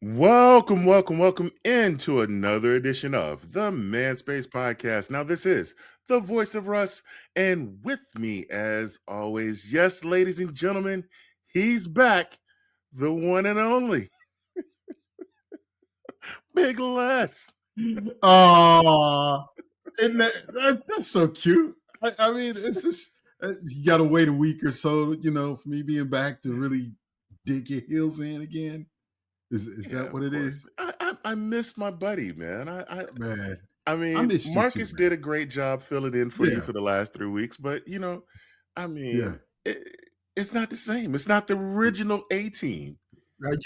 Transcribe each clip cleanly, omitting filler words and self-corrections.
Welcome into another edition of the Man Space Podcast. Now, this is the voice of Russ, and with me, as always, yes, ladies and gentlemen, he's back, the one and only Big Les. Oh, and that's so cute. I mean, it's just you got to wait a week or so, for me being back to really dig your heels in again. Is Yeah, that what of it course. is, I missed my buddy, man. man? I I mean, missed you too, Marcus man. did a great job filling in for you Yeah, for the last 3 weeks, but I yeah. mean, it's not the same. It's not the original A team.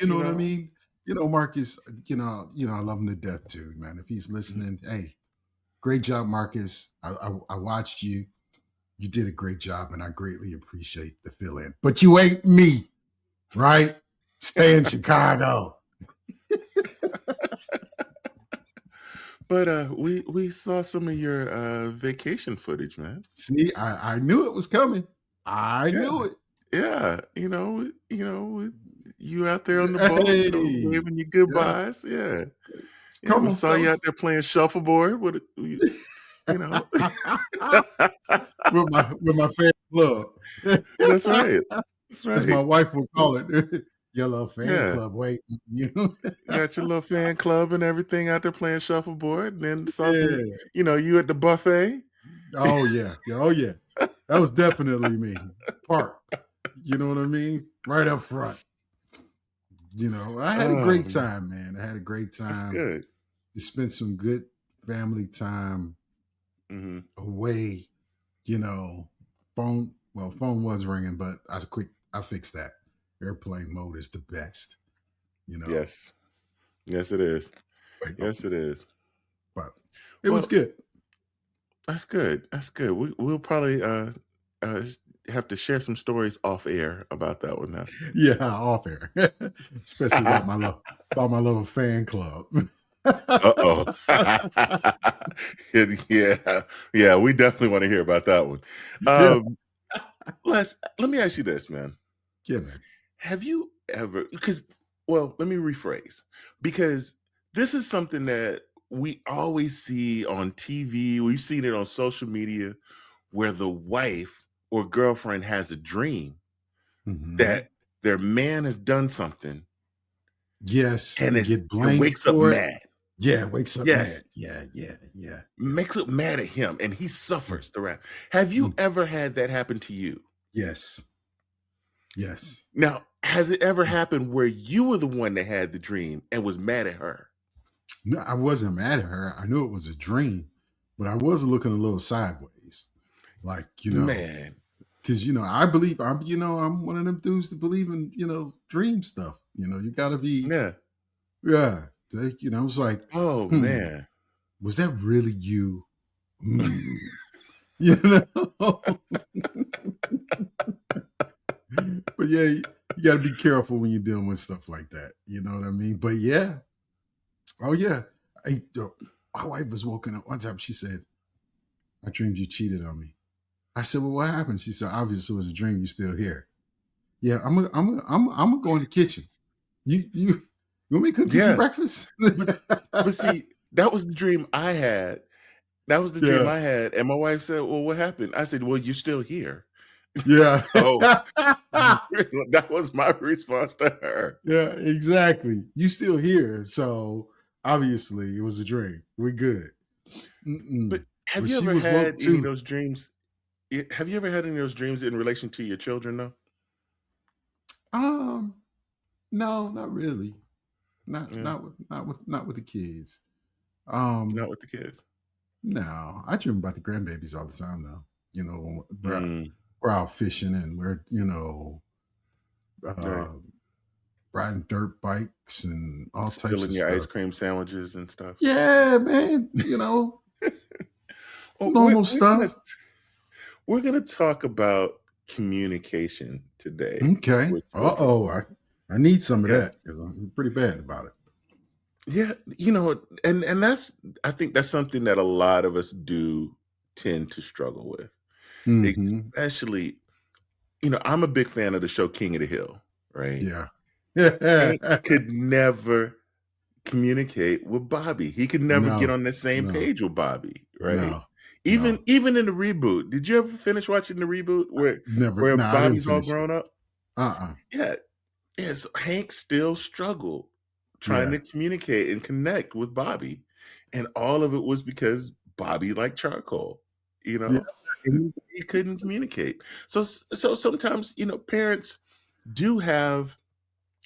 You know You what I know, mean? Marcus. I love him to death too, man. If he's Mhm. listening, hey, great job, Marcus. I watched you. You did a great job, and I greatly appreciate the fill in. But you ain't me, right? Stay in Chicago. But we saw some of your vacation footage, man. See, I knew it was coming. I Yeah, knew it. yeah. You out there on the boat, Hey, waving your yeah. goodbyes. Yeah, yeah. Come We on, saw you out fellas. there playing shuffleboard with, you know. with my fan club. That's right. That's As my right. wife would call it, your little fan Yeah. club waiting. You know? Got your little fan club and everything out there playing shuffleboard, and then saw some, Yeah. you at the buffet. Oh yeah. Yeah. Oh yeah. That was definitely me. Park. You know what I mean? Right up front. I had a Oh, great man, time, man. I had a great that's time. good. To spend some good family time Mhm. away. You know, phone was ringing, but I fixed that. Airplane mode is the best. You know, Yes. Yes, it is. but, Yes, it is. but it was Well, good. that's good. That's good. We'll probably uh have to share some stories off air about that one now. Yeah, off air, especially about my little fan club. Uh-oh. Yeah. Yeah, we definitely want to hear about that one. Yeah, Let me ask you this, man. yeah, man. Have you ever, let me rephrase, because this is something that we always see on TV, we've seen it on social media, where the wife or girlfriend has a dream Hmm. that their man has done something Yes, and and is get and blamed wakes up for it. mad. Yeah, wakes up Yes, mad. Yeah, yeah, yeah. makes up mad at him and he Mm, suffers the wrath. Have you mm. ever had that happen to you? Yes, yes. Now, has it ever happened where you were the one that had the dream and was mad at her? No, I wasn't mad at her. I knew it was a dream, but I was looking a little sideways. Like, Man. because I believe I'm one of them dudes that believe in, dream stuff. You gotta be, Yeah. yeah. I was like, Oh, hmm, man. was that really you? Hmm. You know? But yeah, you gotta be careful when you're dealing with stuff like that. You know what I mean? But yeah. Oh yeah. My wife was woken up one time. She said, I dreamed you cheated on me. I said, well, what happened? She said, obviously it was a dream. You're still here. Yeah, I'm gonna go in the kitchen. You want me to cook you some Yeah. breakfast? But but see, that was the dream I had. That was the dream Yeah, I had, and my wife said, "Well, what happened?" I said, "Well, you're still here." yeah. So, that was my response to her. Yeah, exactly. You still here. So obviously it was a dream. We're good. But Mm-mm. have But you she ever was had woke any of too. those dreams have you ever had any of those dreams in relation to your children, though? Um, no, not really. Not Yeah, not with the kids. not Um, with the kids. no, I dream about the grandbabies all the time now. When Mm, we're out fishing and we're, right. uh, riding dirt bikes and all types Stealing of your ice stuff. cream sandwiches and stuff. Yeah, man. Well, Normal stuff. we're gonna talk about communication today Okay. with children. Uh-oh. I need some of Yes. that because I'm pretty bad about it. Yeah, and that's I think that's something that a lot of us do tend to struggle with. Hmm. Especially, I'm a big fan of the show King of the Hill, right? Yeah. Could never communicate with Bobby. He could never get No, on the same no, page with Bobby, right? no, Even no. even in the reboot, did you ever finish watching the reboot Never. where No, I didn't Bobby's all finish it. grown up? Uh-uh. Yeah, yes. Hank still struggled trying Yeah. to communicate and connect with Bobby, and all of it was because Bobby liked charcoal. You Yeah. know, he couldn't communicate. So sometimes parents do have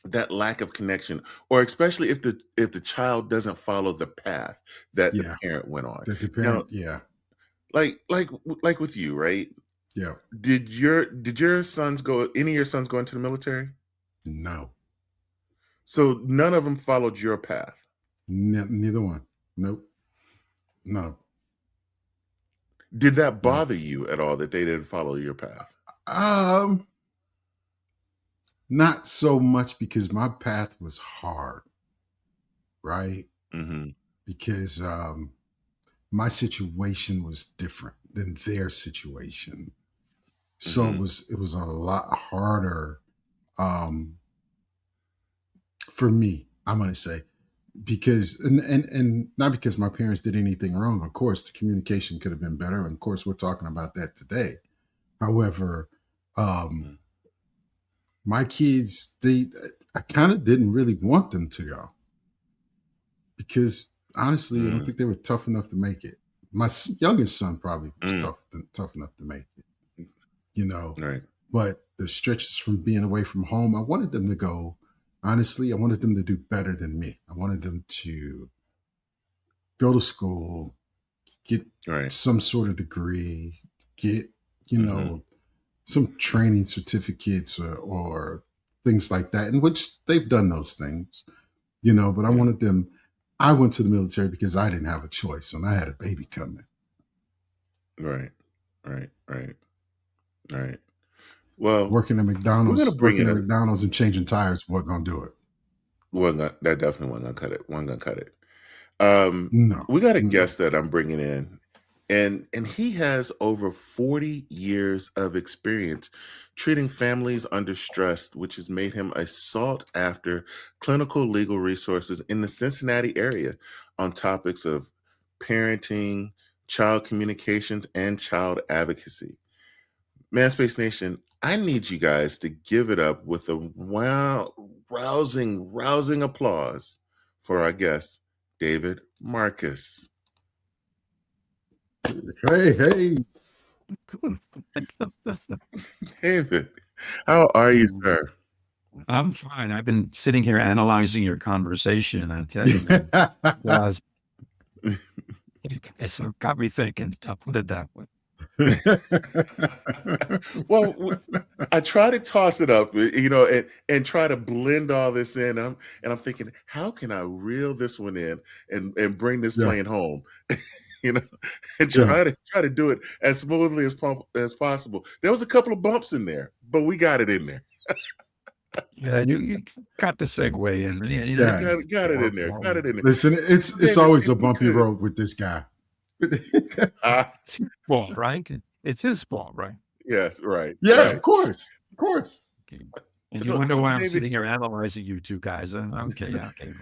that lack of connection, or especially if the child doesn't follow the path that the Yeah. parent went on. That the Now, parent, yeah. like with you, right? Yeah. Did your sons go? Any of your sons go into the military? No. So none of them followed your path. Neither one. Nope. No. Did that No. bother you at all that they didn't follow your path? Um, Not so much because my path was hard, right? Mhm, Because my situation was different than their situation. So mhm, it was a lot harder um for me, I'm gonna say, because and not because my parents did anything wrong. Of course, the communication could have been better. And of course, we're talking about that today. However, um, mm, my kids, they I kind of didn't really want them to go because honestly, I don't mm, think they were tough enough to make it. My youngest son probably was mm, tough enough to make it, mm, you know. right, But the stretches from being away from home, I wanted them to go. Honestly, I wanted them to do better than me. I wanted them to go to school, get right, some sort of degree, get, you mhm, know, some training certificates or things like that, in which they've done those things, but I yeah, wanted them. I went to the military because I didn't have a choice and I had a baby coming. right, right, right. Well, we're gonna bring Working in at a McDonald's and changing tires wasn't gonna do it. that definitely wasn't gonna cut it. Wasn't gonna cut it. Um, No. we got a Mm-mm. guest that I'm bringing in, and he has over 40 years of experience treating families under stress, which has made him a sought after clinical legal resources in the Cincinnati area on topics of parenting, child communications, and child advocacy. Manspace Nation, I need you guys to give it up with a wow, rousing applause for our guest, David Marcus. Hey, hey. Cool. David, how are you, Mm, sir? I'm fine. I've been sitting here analyzing your conversation. I tell you, man, guys, it's got me thinking. I'll put it that way. Well, I try to toss it up, and try to blend all this in. And I'm thinking, how can I reel this one in and bring this Yeah, plane home? you know, and yeah. try to do it as smoothly as possible. There was a couple of bumps in there, but we got it in there. Yeah, you got the segue in. Yes. Got it in there. Got it in there. Listen, So, it's David, always if a you bumpy could, road with this guy. it's his fault, right? It's his fault, right? yes, right, Yeah, right. of course. Of course. Okay. And you So, wonder why I'm David, sitting here analyzing you two guys. Okay, yeah, okay.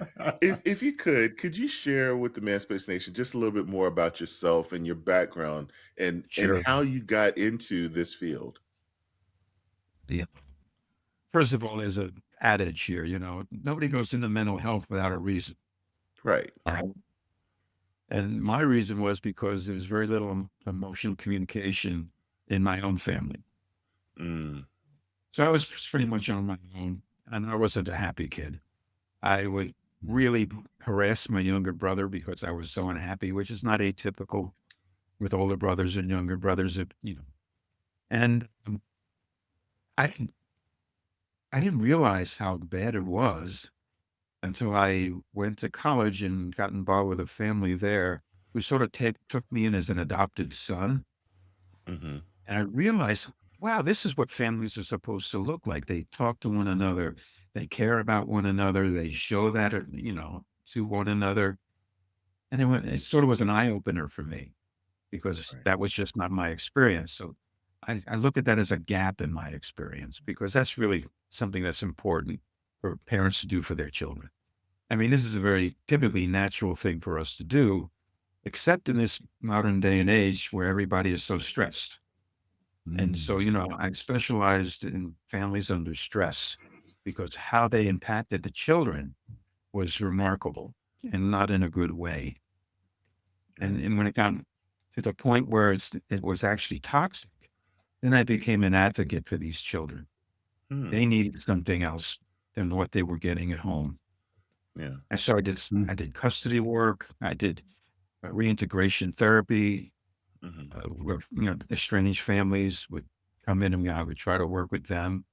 if you could you share with the Manspace Nation just a little bit more about yourself and your background and Sure. how you got into this field? Yeah. First of all, there's an adage here, nobody goes into mental health without a reason. Right. And my reason was because there was very little emotional communication in my own family. Mm, So I was pretty much on my own, and I wasn't a happy kid. I would really harass my younger brother because I was so unhappy, which is not atypical with older brothers and younger brothers, And I didn't, I didn't realize how bad it was until I went to college and got involved with a family there who sort of took me in as an adopted son. mhm, And I realized, wow, this is what families are supposed to look like. They talk to one another, they care about one another, they show that, to one another. And it sort of was an eye opener for me because right. that was just not my experience. So I look at that as a gap in my experience because that's really something that's important for parents to do for their children. I mean, this is a very typically natural thing for us to do, except in this modern day and age where everybody is so stressed. And so, Mm, I specialized in families under stress because how they impacted the children was remarkable and not in a good way. Right. And when it got to the point where it was actually toxic, then I became an advocate for these children. Hmm. They needed something else than what they were getting at home. Yeah. And so I mm, did custody work. I did reintegration therapy, Mhm. where, estranged families would come in and I would try to work with them.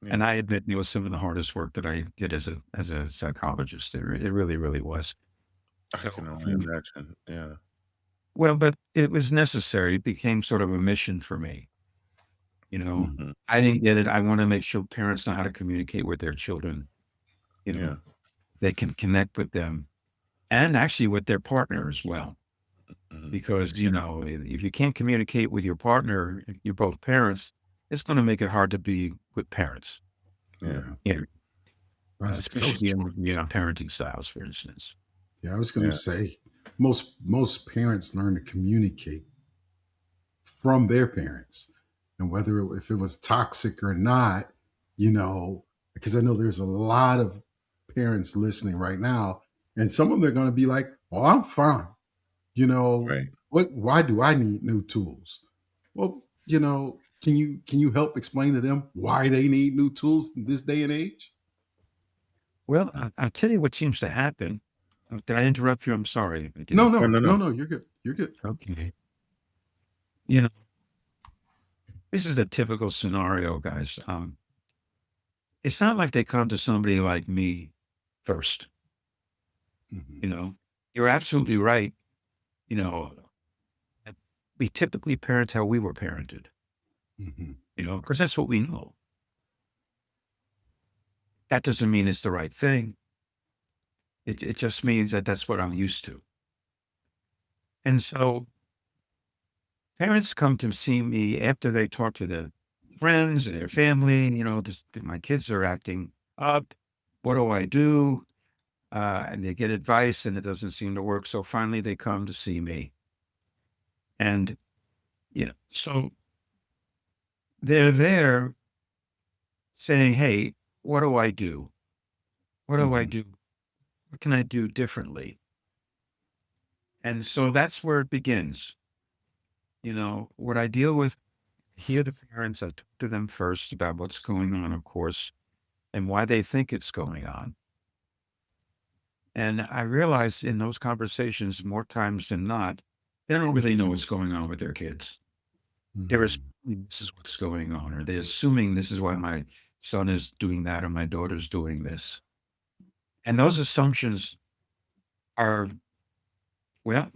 Yeah. And I admit it was some of the hardest work that I did as a psychologist. It really, really was. I So, can only imagine. Yeah. well, but it was necessary. It became sort of a mission for me. You know, mhm. I didn't get it. I want to make sure parents know how to communicate with their children. You Yeah. know, they can connect with them and actually with their partner as well. Mhm. Because, if you can't communicate with your partner, if you're both parents, it's going to make it hard to be good parents. Yeah. Yeah, Yeah, so especially true. in parenting styles, for instance. Yeah, I was going to Yeah. say most parents learn to communicate from their parents, and whether if it was toxic or not, you know, because I know there's a lot of parents listening right now, and some of them are going to be like, "Oh, I'm fine." You know, Right. what? Why do I need new tools? Well, can you help explain to them why they need new tools in this day and age? Well, I'll tell you what seems to happen. Did I interrupt you? I'm sorry. I No, didn't. No, no, no, no, no. no. You're good. You're good. Okay. You know, this is a typical scenario, guys. It's not like they come to somebody like me first. Hmm. You know, you're absolutely right. You know, uh, we typically parent how we were parented, Hmm. because that's what we know. That doesn't mean it's the right thing. It just means that that's what I'm used to. And so parents come to see me after they talk to their friends and their family, my kids are acting up. What do I do? And they get advice and it doesn't seem to work. So finally they come to see me. And, so they're there saying, hey, what do I do? What do I Hmm. do? What can I do differently? And so that's where it begins. What I deal with, hear the parents, I talk to them first about what's going on, of course, and why they think it's going on. And I realize in those conversations, more times than not, they don't really know what's going on with their kids. They're Hmm. assuming this is what's going on, or they're assuming this is why my son is doing that or my daughter's doing this. And those assumptions are, well,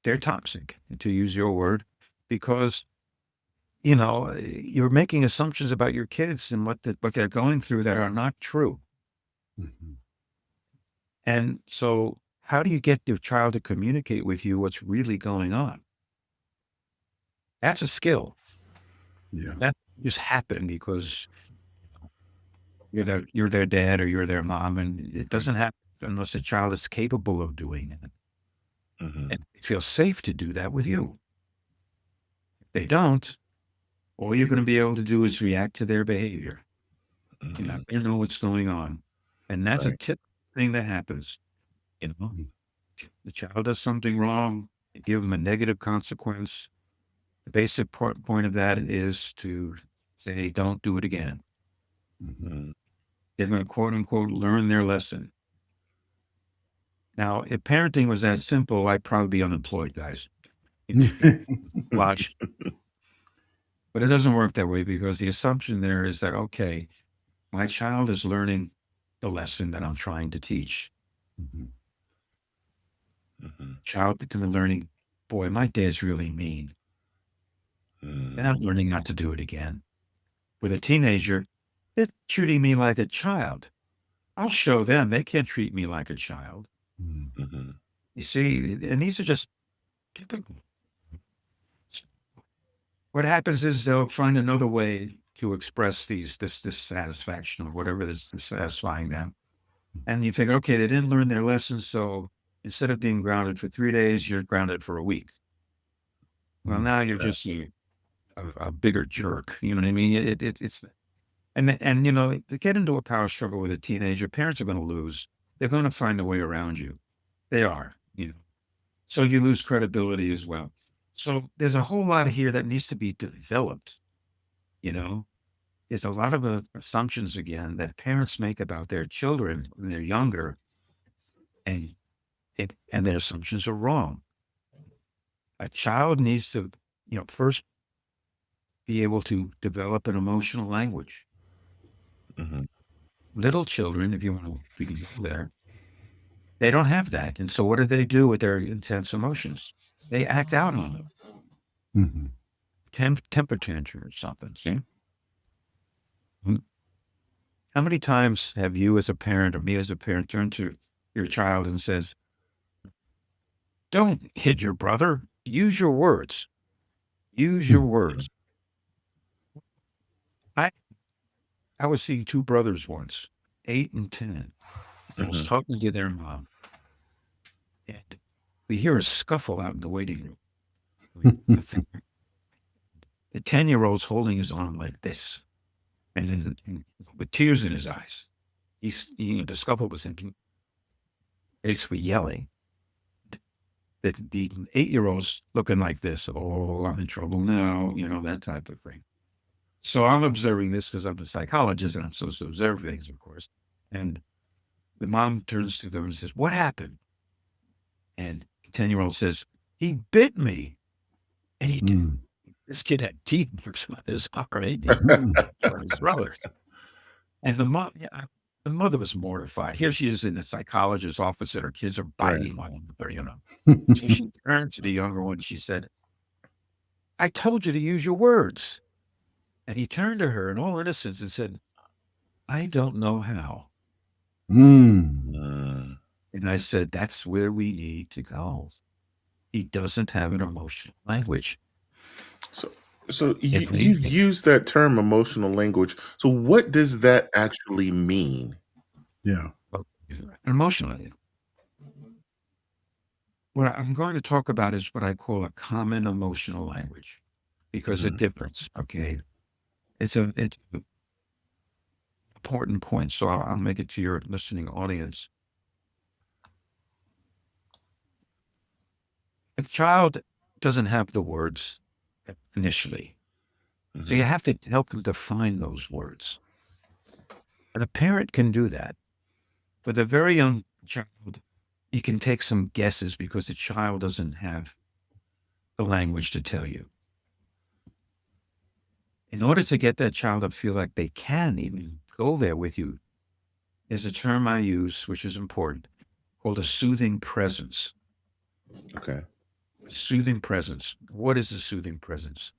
they're toxic, to use your word, because you're making assumptions about your kids and what they're going through that are not true. Hmm. And so, how do you get your child to communicate with you what's really going on? That's a skill. Yeah. That just happened because you're their dad or you're their mom, and it Right. doesn't happen unless a child is capable of doing it Mhm. and feels safe to do that with you. If they don't, all you're going to be able to do is react to their behavior. You're not Mhm. going to know what's going on, and that's a Right. tip thing that happens. You know, Mm, the child does something wrong, you give them a negative consequence. The basic point of that is to say, "Don't do it again." mhm. Mhm. They're going to quote unquote learn their lesson. Now, if parenting was that simple, I'd probably be unemployed, guys. Watch, but it doesn't work that way because the assumption there is that, okay, my child is learning the lesson that I'm trying to teach. Mhm. Mhm. Child is learning, boy, my dad's really mean. And Mm. I'm learning not to do it again. With a teenager, they're treating me like a child. I'll show them they can't treat me like a child. Mhm. Mhm. You see, and these are just typical. What happens is they'll find another way to express this dissatisfaction or whatever is dissatisfying them. And you figure, okay, they didn't learn their lessons, so instead of being grounded for 3 days, you're grounded for a week. Well, Mm. now you're Right. just a bigger jerk. You know what I mean? It's and you know, to get into a power struggle with a teenager, parents are going to lose. They're going to find a way around you. They are, you know. So you lose credibility as well. So there's a whole lot here that needs to be developed. You know, there's a lot of assumptions again that parents make about their children when they're younger, and and their assumptions are wrong. A child needs to, you know, first be able to develop an emotional language. Mhm. Little children, if you want to be there, they don't have that. And so what do they do with their intense emotions? They act out on them. Mhm. Temper tantrum or something. See? Mm. How many times have you as a parent or me as a parent turned to your child and says, don't hit your brother. Use your words. Use your Mm. words. I, I was seeing two brothers once, 8 and 10. I was Mhm. talking to their mom, and we hear a scuffle out in the waiting room. I think the 10-year-old's holding his arm like this, and with tears in his eyes. The scuffle was him basically yelling. The 8-year-old's looking like this. Oh, I'm in trouble now. You know, that type of thing. So I'm observing this because I'm a psychologist and I'm supposed to observe things, of course. And the mom turns to them and says, what happened? And the 10-year-old says, he bit me. And he did. Mm. This kid had teeth marks on his arm, right? Mm. For his brothers. And the mom, yeah, the mother was mortified. Here she is in the psychologist's office, and her kids are Right. biting one another, you know. So she turned to the younger one. She said, I told you to use your words. And he turned to her in all innocence and said, I don't know how. Mm. Mm. And I said, that's where we need to go. He doesn't have an emotional language. So, so If we you've used that term emotional language. So, what does that actually mean? Yeah. emotionally, what I'm going to talk about is what I call a common emotional language because it Mhm. differs. Okay. It's an important point. So I'll make it to your listening audience. A child doesn't have the words initially. So you Mhm. have to help them define those words. And a parent can do that. With a very young child, you can take some guesses because the child doesn't have the language to tell you. In order to get that child to feel like they can even go there with you, there's a term I use, which is important, called a soothing presence. Okay. Soothing presence. What is a soothing presence?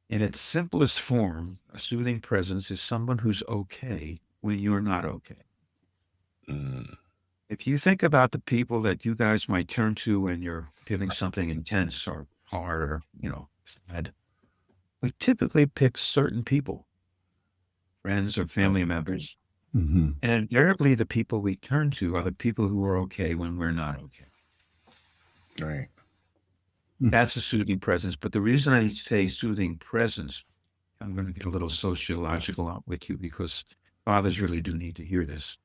In its simplest form, a soothing presence is someone who's okay when you're not okay. Mm. If you think about the people that you guys might turn to when you're feeling something intense or hard or, sad, we typically pick certain people, friends or Right. family members. Mhm. And invariably, the people we turn to are the people who are okay when we're not okay. Right. Mm. That's a soothing presence. But the reason I say soothing presence, I'm going to get a little sociological out with you because fathers really do need to hear this.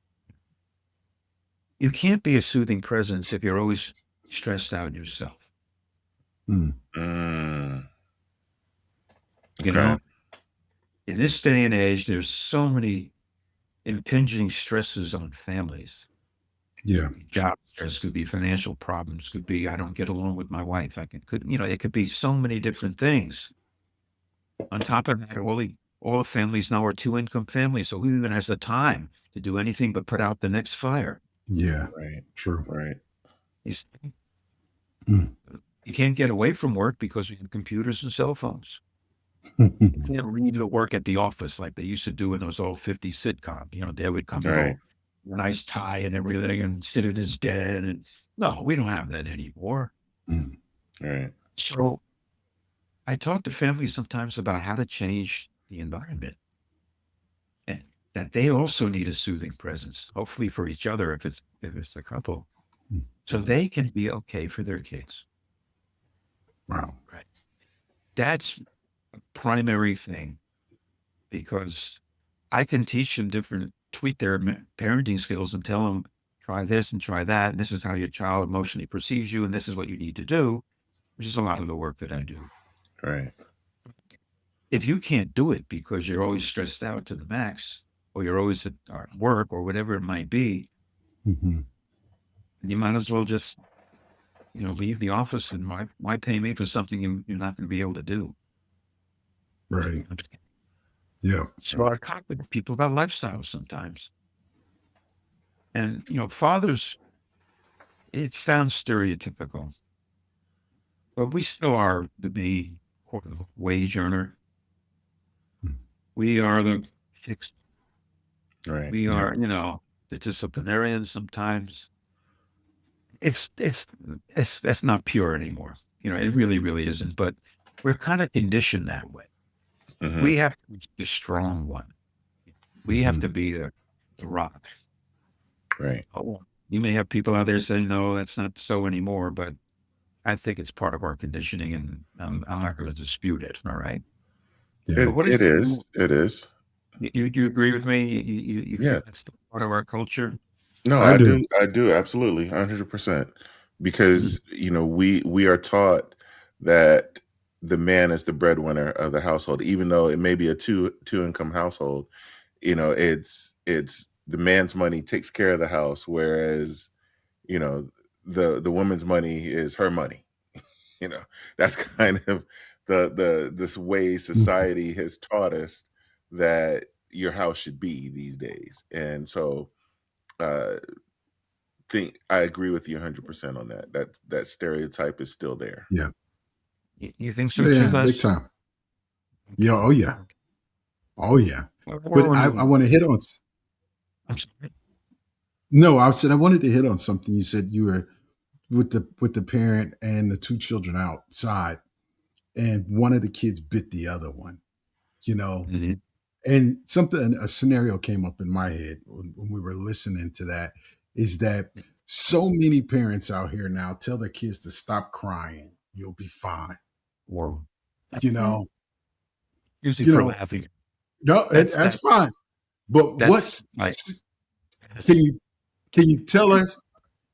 You can't be a soothing presence if you're always stressed out yourself. Mm. Mm. You Okay. know, in this day and age, there's so many impinging stresses on families. Yeah. Job stress could be financial problems, could be I don't get along with my wife. It could be so many different things. On top of that, all the families now are two-income families, so who even has the time to do anything but put out the next fire? Yeah. Right. True. Right. You s Mm. you can't get away from work because we have computers and cell phones. You can't leave the work at the office like they used to do in those old 50s sitcoms. Dad would come in Right. all nice tie and everything and sit in his den and no, we don't have that anymore. Mm. Right. So I talk to families sometimes about how to change the environment. And that they also need a soothing presence, hopefully for each other if it's a couple, Mm. so they can be okay for their kids. Wow. Right. That's a primary thing because I can teach them different, tweak their parenting skills and tell them, try this and try that. And this is how your child emotionally perceives you. And this is what you need to do, which is a lot of the work that I do. Right. If you can't do it because you're always stressed out to the max, or you're always at work or whatever it might be, Hmm. you might as well just, leave the office and why pay me for something you're not going to be able to do? Right. Yeah. So I talk with people about lifestyles sometimes. And, fathers, it sounds stereotypical, but we still are the quote unquote wage earner. Mm. We are the fixed. Right. We Yeah. are, the disciplinarian sometimes. It's that's not pure anymore. It really, really isn't. But we're kind of conditioned that way. Hmm. We have to be the strong one. We have Hmm. to be the rock. Right. Oh, you may have people out there saying, no, that's not so anymore, but I think it's part of our conditioning, and I'm not going to dispute it. All right. Yeah. But what is It is. It is. you agree with me? You feel Yeah. that's still part of our culture? No, I I do. do. I do absolutely, 100%. Mm. Because we are taught that the man is the breadwinner of the household, even though it may be a two income household. It's the man's money takes care of the house, whereas you know the woman's money is her money. you know that's kind of the this way Mhm. society has taught us that your house should be these days, and so uh think I agree with you 100% on that. That stereotype is still there. Yeah. You think so too, Yeah. Big Les? time. Yeah. Okay. Oh yeah. Okay. Oh yeah. Well, But we're on I the- want to hit on. I'm sorry. No, I said I wanted to hit on something. You said you were with the parent and the two children outside, and one of the kids bit the other one. You know, Mhm. and a scenario came up in my head when we were listening to that. Is that so many parents out here now tell their kids to stop crying, you'll be fine. Or You well, know, usually you for know, laughing. no, That's that's that. fine. But That's like can you can you tell us?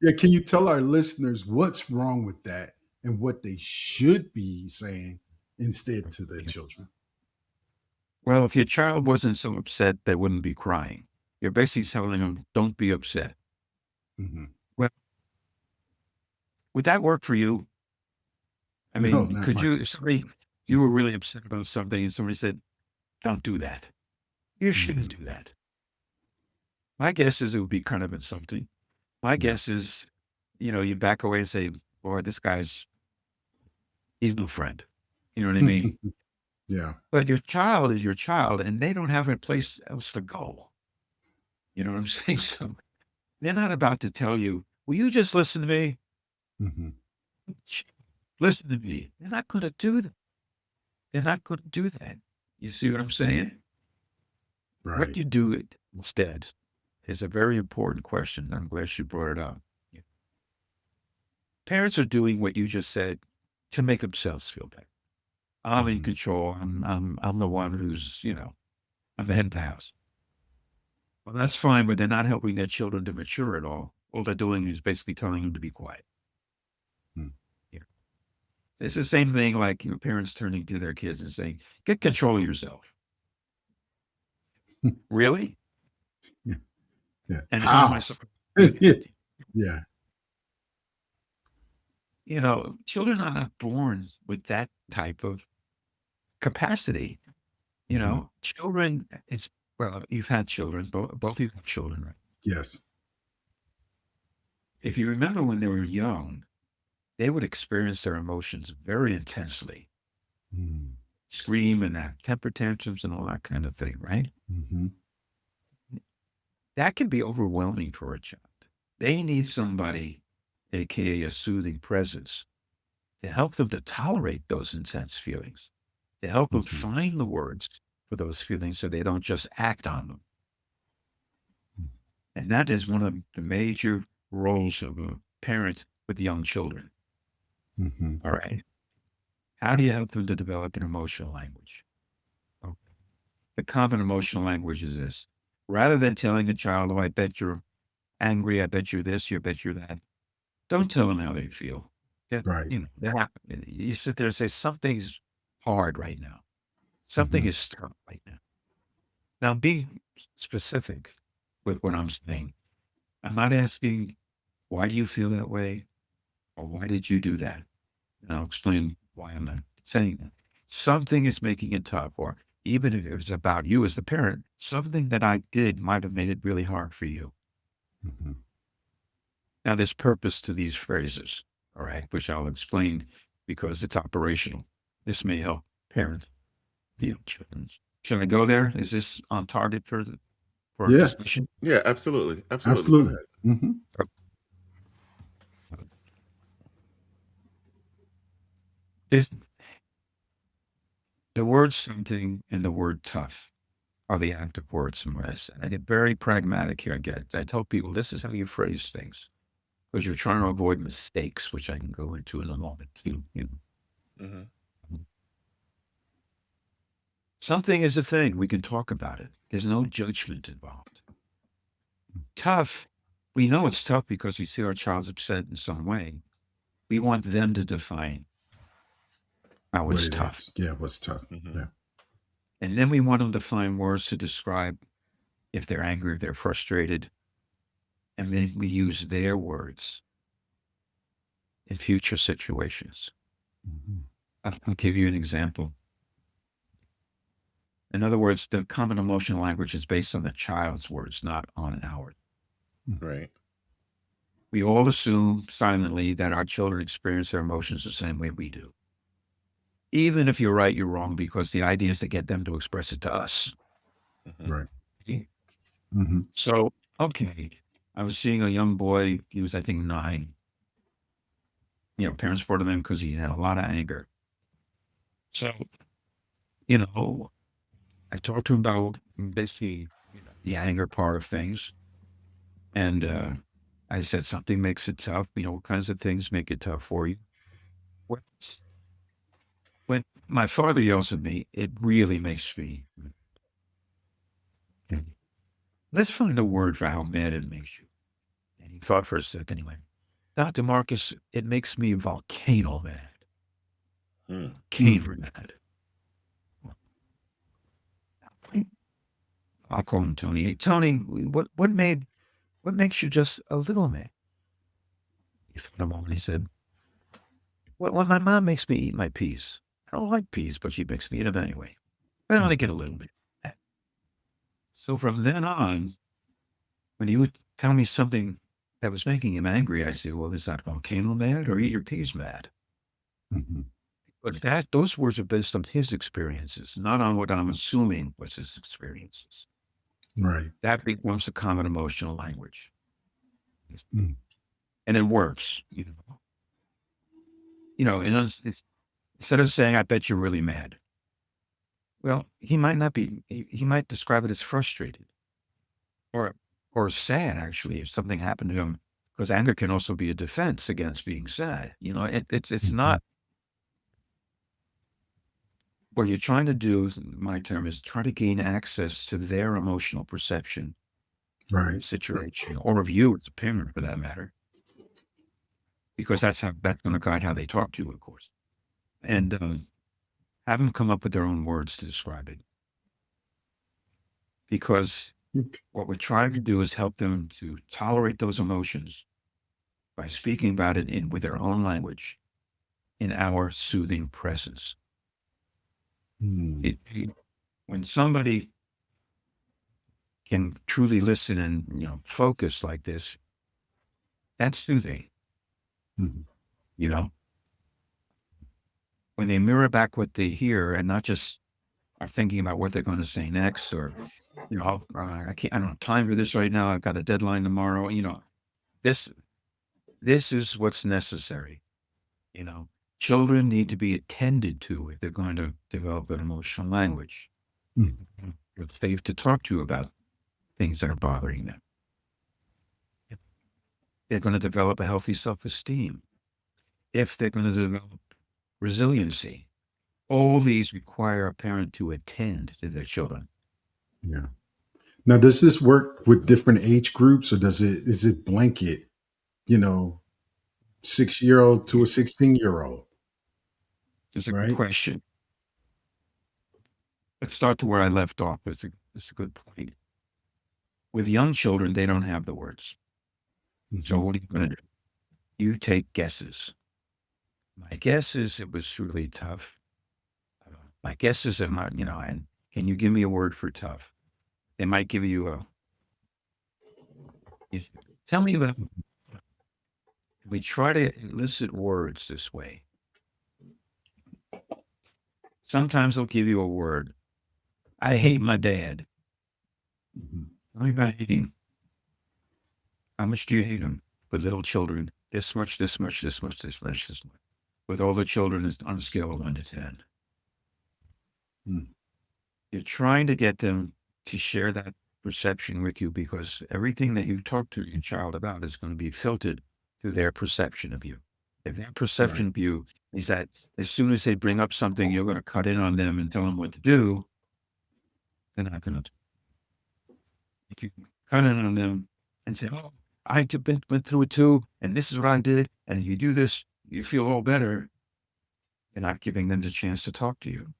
Yeah, can you tell our listeners what's wrong with that and what they should be saying instead to their children? well, if your child wasn't so upset, they wouldn't be crying. You're basically telling them, "Don't be upset." Hmm. Well, would that work for you? I No, mean, not could my. you? If somebody you were really upset about something, and somebody said, "Don't do that." You Mhm. shouldn't do that. My guess is it would be kind of insulting. My Yeah. guess is, you back away and say, "Boy, he's no friend." You know what I mean? Yeah. But your child is your child, and they don't have a place else to go. You know what I'm saying? So they're not about to tell you, "Will you just listen to me? Hmm. Sh- Listen to me." They're not going to do that. They're not going to do that. You see what I'm saying? What Right. you do instead is a very important question. I'm glad you brought it up. Yeah. Parents are doing what you just said to make themselves feel better. I'm in Hmm. control. I'm the one who's, I'm the head of the house. Well, that's fine, but they're not helping their children to mature at all. All they're doing is basically telling them to be quiet. Yeah. It's the same thing like parents turning to their kids and saying, get control of yourself. Really? Yeah. Yeah. And who am I How? supposed to do that? Yeah. Children are not born with that type of capacity. Hmm. Children, well, you've had children, both of you have children, right? Yes. If you remember when they were young, they would experience their emotions very intensely, Mm-hmm. scream and have temper tantrums and all that kind of thing, right? Mm-hmm. That can be overwhelming for a child. They need somebody, aka a soothing presence, to help them to tolerate those intense feelings, to help them Hmm. find the words for those feelings so they don't just act on them. And that is one of the major roles of a parent with young children. Hmm. All right. How do you help them to develop an emotional language? Oh, the common emotional language is this. Rather than telling a child, oh, I bet you're angry, I bet you're this, you bet you're that, don't tell them how they feel. That, Right. you sit there and say, something's hard right now. Something Hmm. is tough right now. Now, be specific with what I'm saying. I'm not asking, why do you feel that way? Or why did you do that? And I'll explain why I'm not saying that. Something is making it tough, or even if it was about you as the parent, something that I did might have made it really hard for you. Hmm. Now, there's purpose to these phrases, all right, which I'll explain because it's operational. This may help parents feel children. Should I go there? Is this on target for a Yeah, discussion? Yeah, absolutely. Absolutely. Go absolutely. ahead. Hmm. This, the word something and the word tough are the active words in what I said. I get very pragmatic here. I tell people this is how you phrase things because you're trying to avoid mistakes, which I can go into in a moment too. Hmm. Something is a thing. We can talk about it. There's no judgment involved. Tough. We know it's tough because we see our child's upset in some way. We want them to define how What it's it tough. is. Yeah, what's tough. Hmm. Yeah. And then we want them to find words to describe if they're angry, if they're frustrated. And then we use their words in future situations. Hmm. I'll give you an example. In other words, the common emotional language is based on the child's words, not on ours. Right. We all assume silently that our children experience their emotions the same way we do. Even if you're right, you're wrong, because the idea is to get them to express it to us. Hmm. Right. Okay? Hmm. So, okay, I was seeing a young boy. He was, I think, 9. Parents brought him in because he had a lot of anger. So, you know, I talked to him about basically the anger part of things. And I said, something makes it tough. What kinds of things make it tough for you? Well, when my father yells at me, it really makes me. Let's find a word for how mad it makes you. And he thought for a second. He went, Dr. Marcus, it makes me volcano mad. Mm. Volcano mad. I'll call him Tony. Hey, Tony, what makes you just a little mad? He thought a moment. He said, well, my mom makes me eat my peas. I don't like peas, but she makes me eat them anyway. I only get a little bit. So from then on, when he would tell me something that was making him angry, I say, well, is that volcano mad or eat your peas mad? Hmm. But those words are based on his experiences, not on what I'm assuming was his experiences. Right. That becomes the common emotional language. Mm. And it works, and instead of saying, I bet you're really mad. Well, he might not be, he might describe it as frustrated or, or sad, actually, if something happened to him, because anger can also be a defense against being sad. It's Hmm. not what you're trying to do. My term is try to gain access to their emotional perception Right. situation or of you as a parent for that matter, because that's going to guide how they talk to you, of course. And have them come up with their own words to describe it. Because what we're trying to do is help them to tolerate those emotions by speaking about it with their own language in our soothing presence. Mm. When somebody can truly listen and focus like this, that's soothing. Mhm. You know, when they mirror back what they hear and not just are thinking about what they're going to say next, or I don't have time for this right now. I've got a deadline tomorrow. This this is what's necessary. You know, children need to be attended to if they're going to develop an emotional language. Mm. It's safe to talk to about things that are bothering them. they're going to develop a healthy self-esteem, if they're going to develop resiliency. All these require a parent to attend to their children. Yeah. Now, does this work with different age groups, or is it blanket? You know, 6-year-old to a 16-year-old, It's a good right? question. Let's start to where I left off. It's a good point. With young children, they don't have the words. So Mhm. what are you going to do? You take guesses. My guess is it was really tough. My guess is it might, and can you give me a word for tough? They might give you tell me about, we try to elicit words this way. Sometimes they'll give you a word. I hate my dad. Mhm. Tell me about hating. How much do you hate him? With little children, this much, this much, this much, this much, this much. With all the children, it's on a scale of 1 to 10. Mm. You're trying to get them to share that perception with you, because everything that you talk to your child about is going to be filtered through their perception of you. If their Right. perception of you is that as soon as they bring up something, you're going to cut in on them and tell them what to do, they're not going to. If you cut in on them and say, "Oh, went through it too, and this is what I did, and if you do this, you feel all better," you're not giving them the chance to talk to you.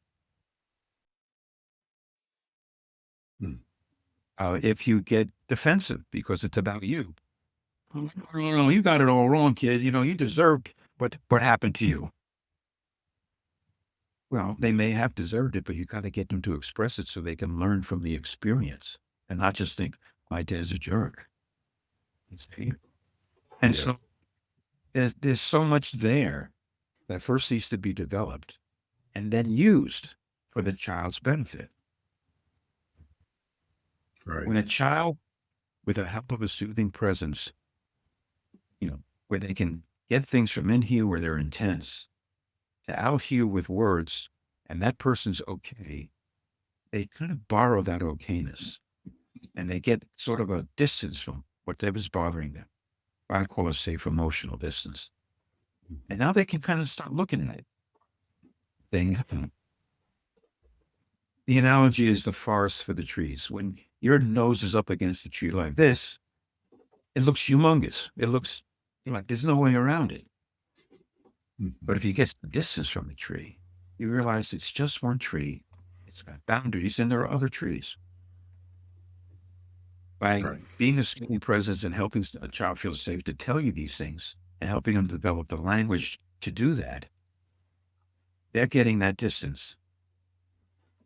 Mm. If you get defensive because it's about you, "Oh, no, you got it all wrong, kid. You deserved what happened to you." Well, they may have deserved it, but you got to get them to express it so they can learn from the experience and not just think, my dad's a jerk. He's pain. And Yeah. so there's so much there that first needs to be developed and then used for the child's benefit. Right. When a child, with the help of a soothing presence, where they can get things from in here where they're intense to out here with words, and that person's okay, they kind of borrow that okayness and they get sort of a distance from whatever's bothering them. I call a safe emotional distance. And now they can kind of start looking at it. The analogy is the forest for the trees. When your nose is up against a tree like this, it looks humongous. It looks like there's no way around it. Mhm. But if you get some distance from the tree, you realize it's just one tree. It's got boundaries, and there are other trees. By Right. being a soothing presence and helping a child feel safe to tell you these things and helping them develop the language to do that, they're getting that distance.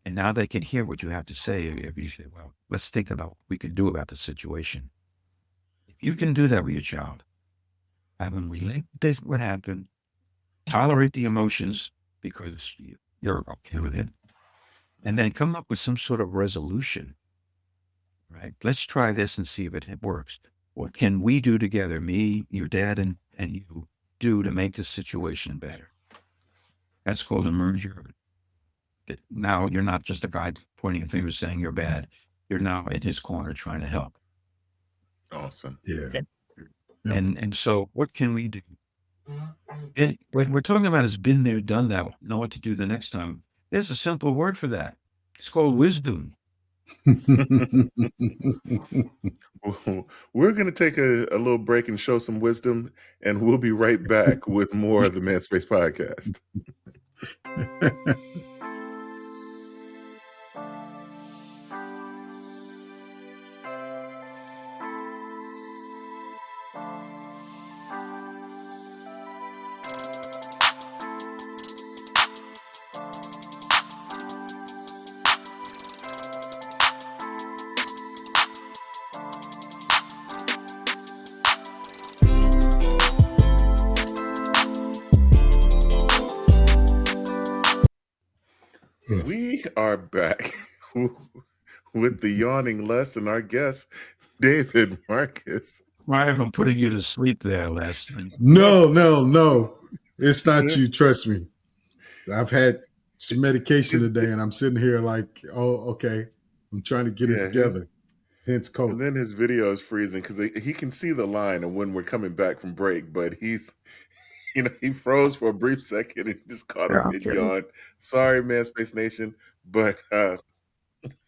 And now they can hear what you have to say. If you say, well, let's think about what we can do about the situation. If you can do that with your child, have them relate what happened, tolerate the emotions because you're okay with it, and then come up with some sort of resolution, right? Let's try this and see if it works. What can we do together, me, your dad, and you, do to make this situation better? That's called immersion. Now you're not just a guy pointing a finger saying you're bad. You're now in his corner trying to help. Awesome. Yeah. And Yeah. and so what can we do? What we're talking about is been there, done that, know what to do the next time. There's a simple word for that. It's called wisdom. We're going to take a little break and show some wisdom, and we'll be right back with more of the Man Space Podcast. Yeah. We are back with the yawning Les and our guest, David Marcus. Right, I'm putting you to sleep there, Les. No, No, no, no. It's not you. Trust me. I've had some medication it's, today, and I'm sitting here like, oh, okay. I'm trying to get it yeah, together. Hence And Coke. then his video is freezing because he can see the line and when we're coming back from break, but he's he froze for a brief second and just caught a Yeah, mid okay. yawn. Sorry, man, Space Nation, but I'm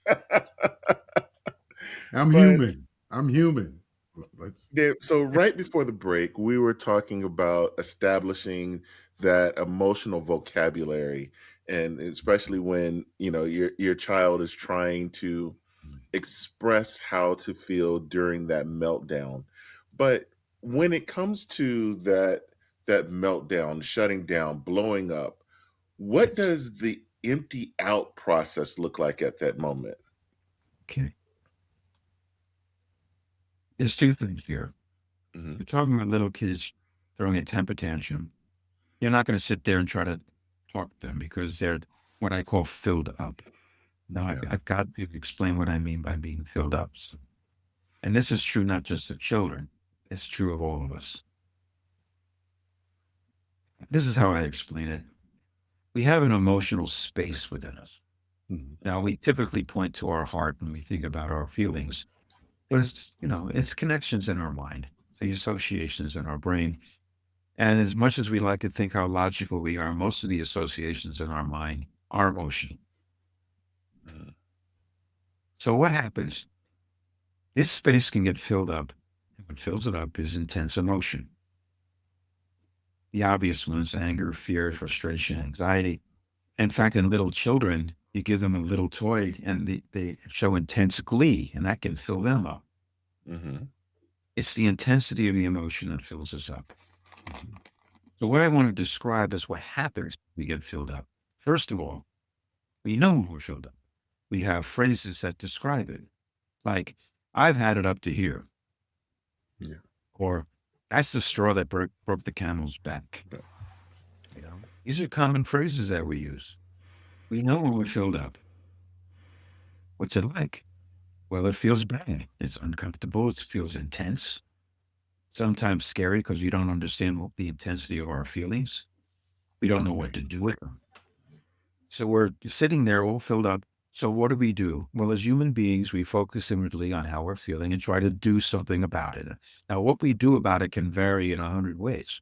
but human. I'm human. Let's yeah, so right before the break, we were talking about establishing that emotional vocabulary, and especially when your child is trying to express how to feel during that meltdown. But when it comes to that meltdown, shutting down, blowing up, what Yes. does the empty out process look like at that moment? Okay. There's two things here. Mhm. You're talking about little kids throwing a temper tantrum. You're not going to sit there and try to talk to them because they're what I call filled up. Now, Yeah. I've got to explain what I mean by being filled up. And this is true not just of children, it's true of all of us. This is how I explain it. We have an emotional space within us. Mhm. Now, we typically point to our heart when we think about our feelings, but it's connections in our mind, it's the associations in our brain. And as much as we like to think how logical we are, most of the associations in our mind are emotional. Mhm. So, what happens? This space can get filled up. And what fills it up is intense emotion. The obvious ones: anger, fear, frustration, anxiety. In fact, in little children, you give them a little toy and they show intense glee, and that can fill them up. Mhm. It's the intensity of the emotion that fills us up. Mhm. So, what I want to describe is what happens when we get filled up. First of all, we know when we're filled up. We have phrases that describe it, like, I've had it up to here, Yeah. or that's the straw that broke the camel's back. Yeah. These are common phrases that we use. We know when we're filled up. What's it like? Well, it feels bad. It's uncomfortable. It feels intense, sometimes scary because we don't understand the intensity of our feelings. We don't know what to do with them. So we're sitting there all filled up. So what do we do? Well, as human beings, we focus inwardly on how we're feeling and try to do something about it. Now, what we do about it can vary in 100 ways.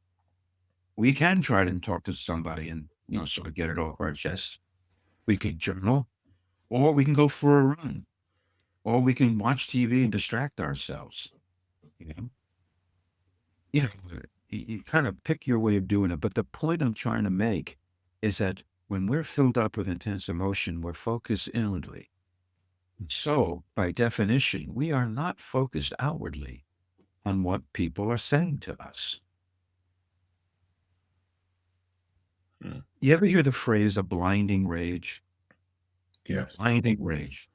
We can try to talk to somebody and, sort of get it off our chest. We can journal, or we can go for a run, or we can watch TV and distract ourselves. You know, you know, you kind of pick your way of doing it. But the point I'm trying to make is that when we're filled up with intense emotion, we're focused inwardly. So, by definition, we are not focused outwardly on what people are saying to us. Mm. You ever hear the phrase a blinding rage? Yes. Blinding rage.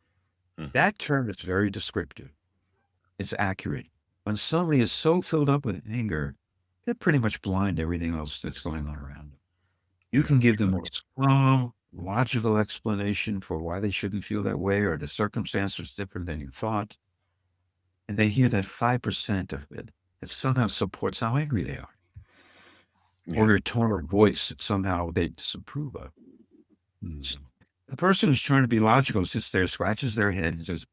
Mhm. That term is very descriptive. It's accurate. When somebody is so filled up with anger, they're pretty much blind to everything else that's going on around them. You Yeah. can give them a strong, logical explanation for why they shouldn't feel that way or the circumstance was different than you thought. And they hear that 5% of it that somehow supports how angry they are, or Yeah. your tone of voice that somehow they disapprove of. So Mhm. the person who's trying to be logical sits there, scratches their head, and says,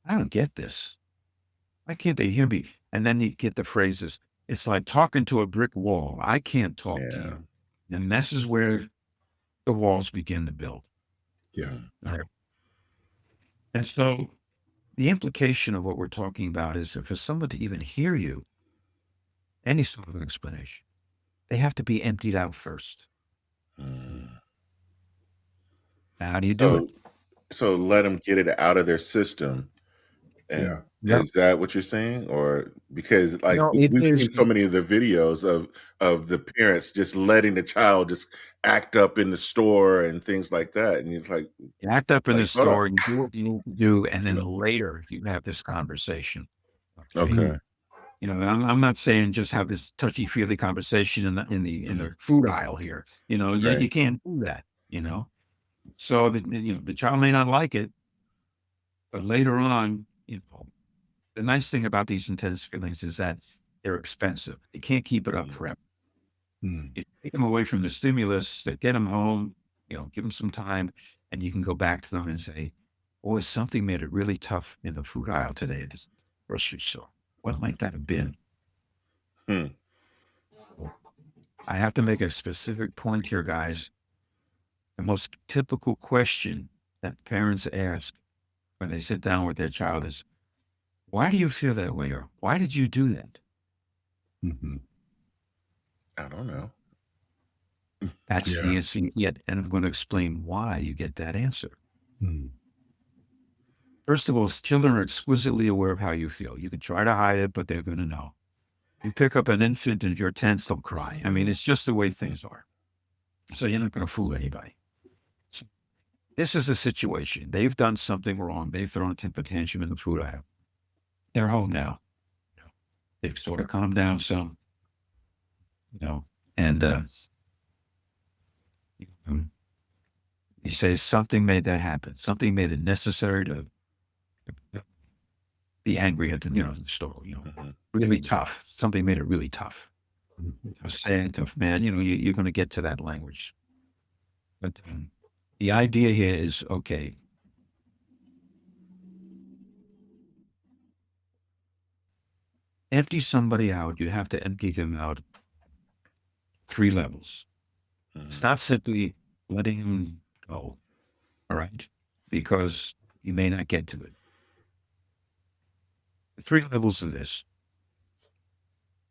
I don't get this. Why can't they hear me? And then you get the phrases, it's like talking to a brick wall. I can't talk to Yeah. you. And this is where the walls begin to build. Yeah. Mm. All right. And so the implication of what we're talking about is that for someone to even hear you, any sort of explanation, they have to be emptied out first. Mm. Now, how do you do it? So let them get it out of their system. And Yeah. Yep. is that what you're saying? Or because, like, No, it we've is. seen so many of the videos of the parents just letting the child just act up in the store and things like that, and it's You act up in the "Hold up." store, you do what you need to do, and You then know later you have this conversation. Okay. Okay. I'm not saying just have this touchy feely conversation in Mhm. the food aisle here. Right. You can't do that. So the child may not like it, but later on, the nice thing about these intense feelings is that they're expensive. You can't keep it up Mhm. forever. Mm. You take them away from the stimulus, that get them home, give them some time, and you can go back to them and say, Or something made it really tough in the food aisle today at the grocery store. What might that have been? Hmm. Well, I have to make a specific point here, guys. The most typical question that parents ask when they sit down with their child is, why do you feel that way? Or why did you do that? Hmm. I don't know. That's the Yeah. answer you get. And I'm going to explain why you get that answer. Mm. First of all, children are exquisitely aware of how you feel. You can try to hide it, but they're going to know. You pick up an infant and you're tense, they'll cry. I mean, it's just the way things are. So you're not going to fool anybody. So this is a situation. They've done something wrong. They've thrown a temper tantrum in the food aisle. They're home now. They've sort of calmed down some, and um, he says something made that happen. Something made it necessary to be angry at the store. Hmm. Really tough. Something made it really tough. Mhm. Tough saying, tough man. You're going to get to that language. But the idea here is okay. Empty somebody out. You have to empty them out 3 levels. It's Hmm. not simply letting them go. All right, because you may not get to it. The 3 levels of this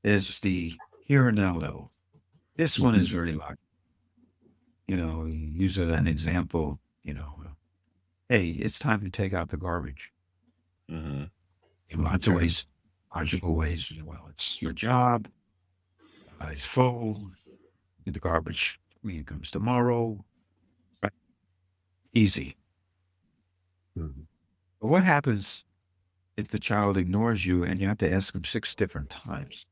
is the here and now level. This one is Mhm. very large. Use it as an example. Hey, it's time to take out the garbage. Hmm. In lots of Okay. ways, logical ways. Well, it's your job. It's full. The garbage comes tomorrow. Right? Easy. Mhm. But what happens if the child ignores you and you have to ask them 6 different times?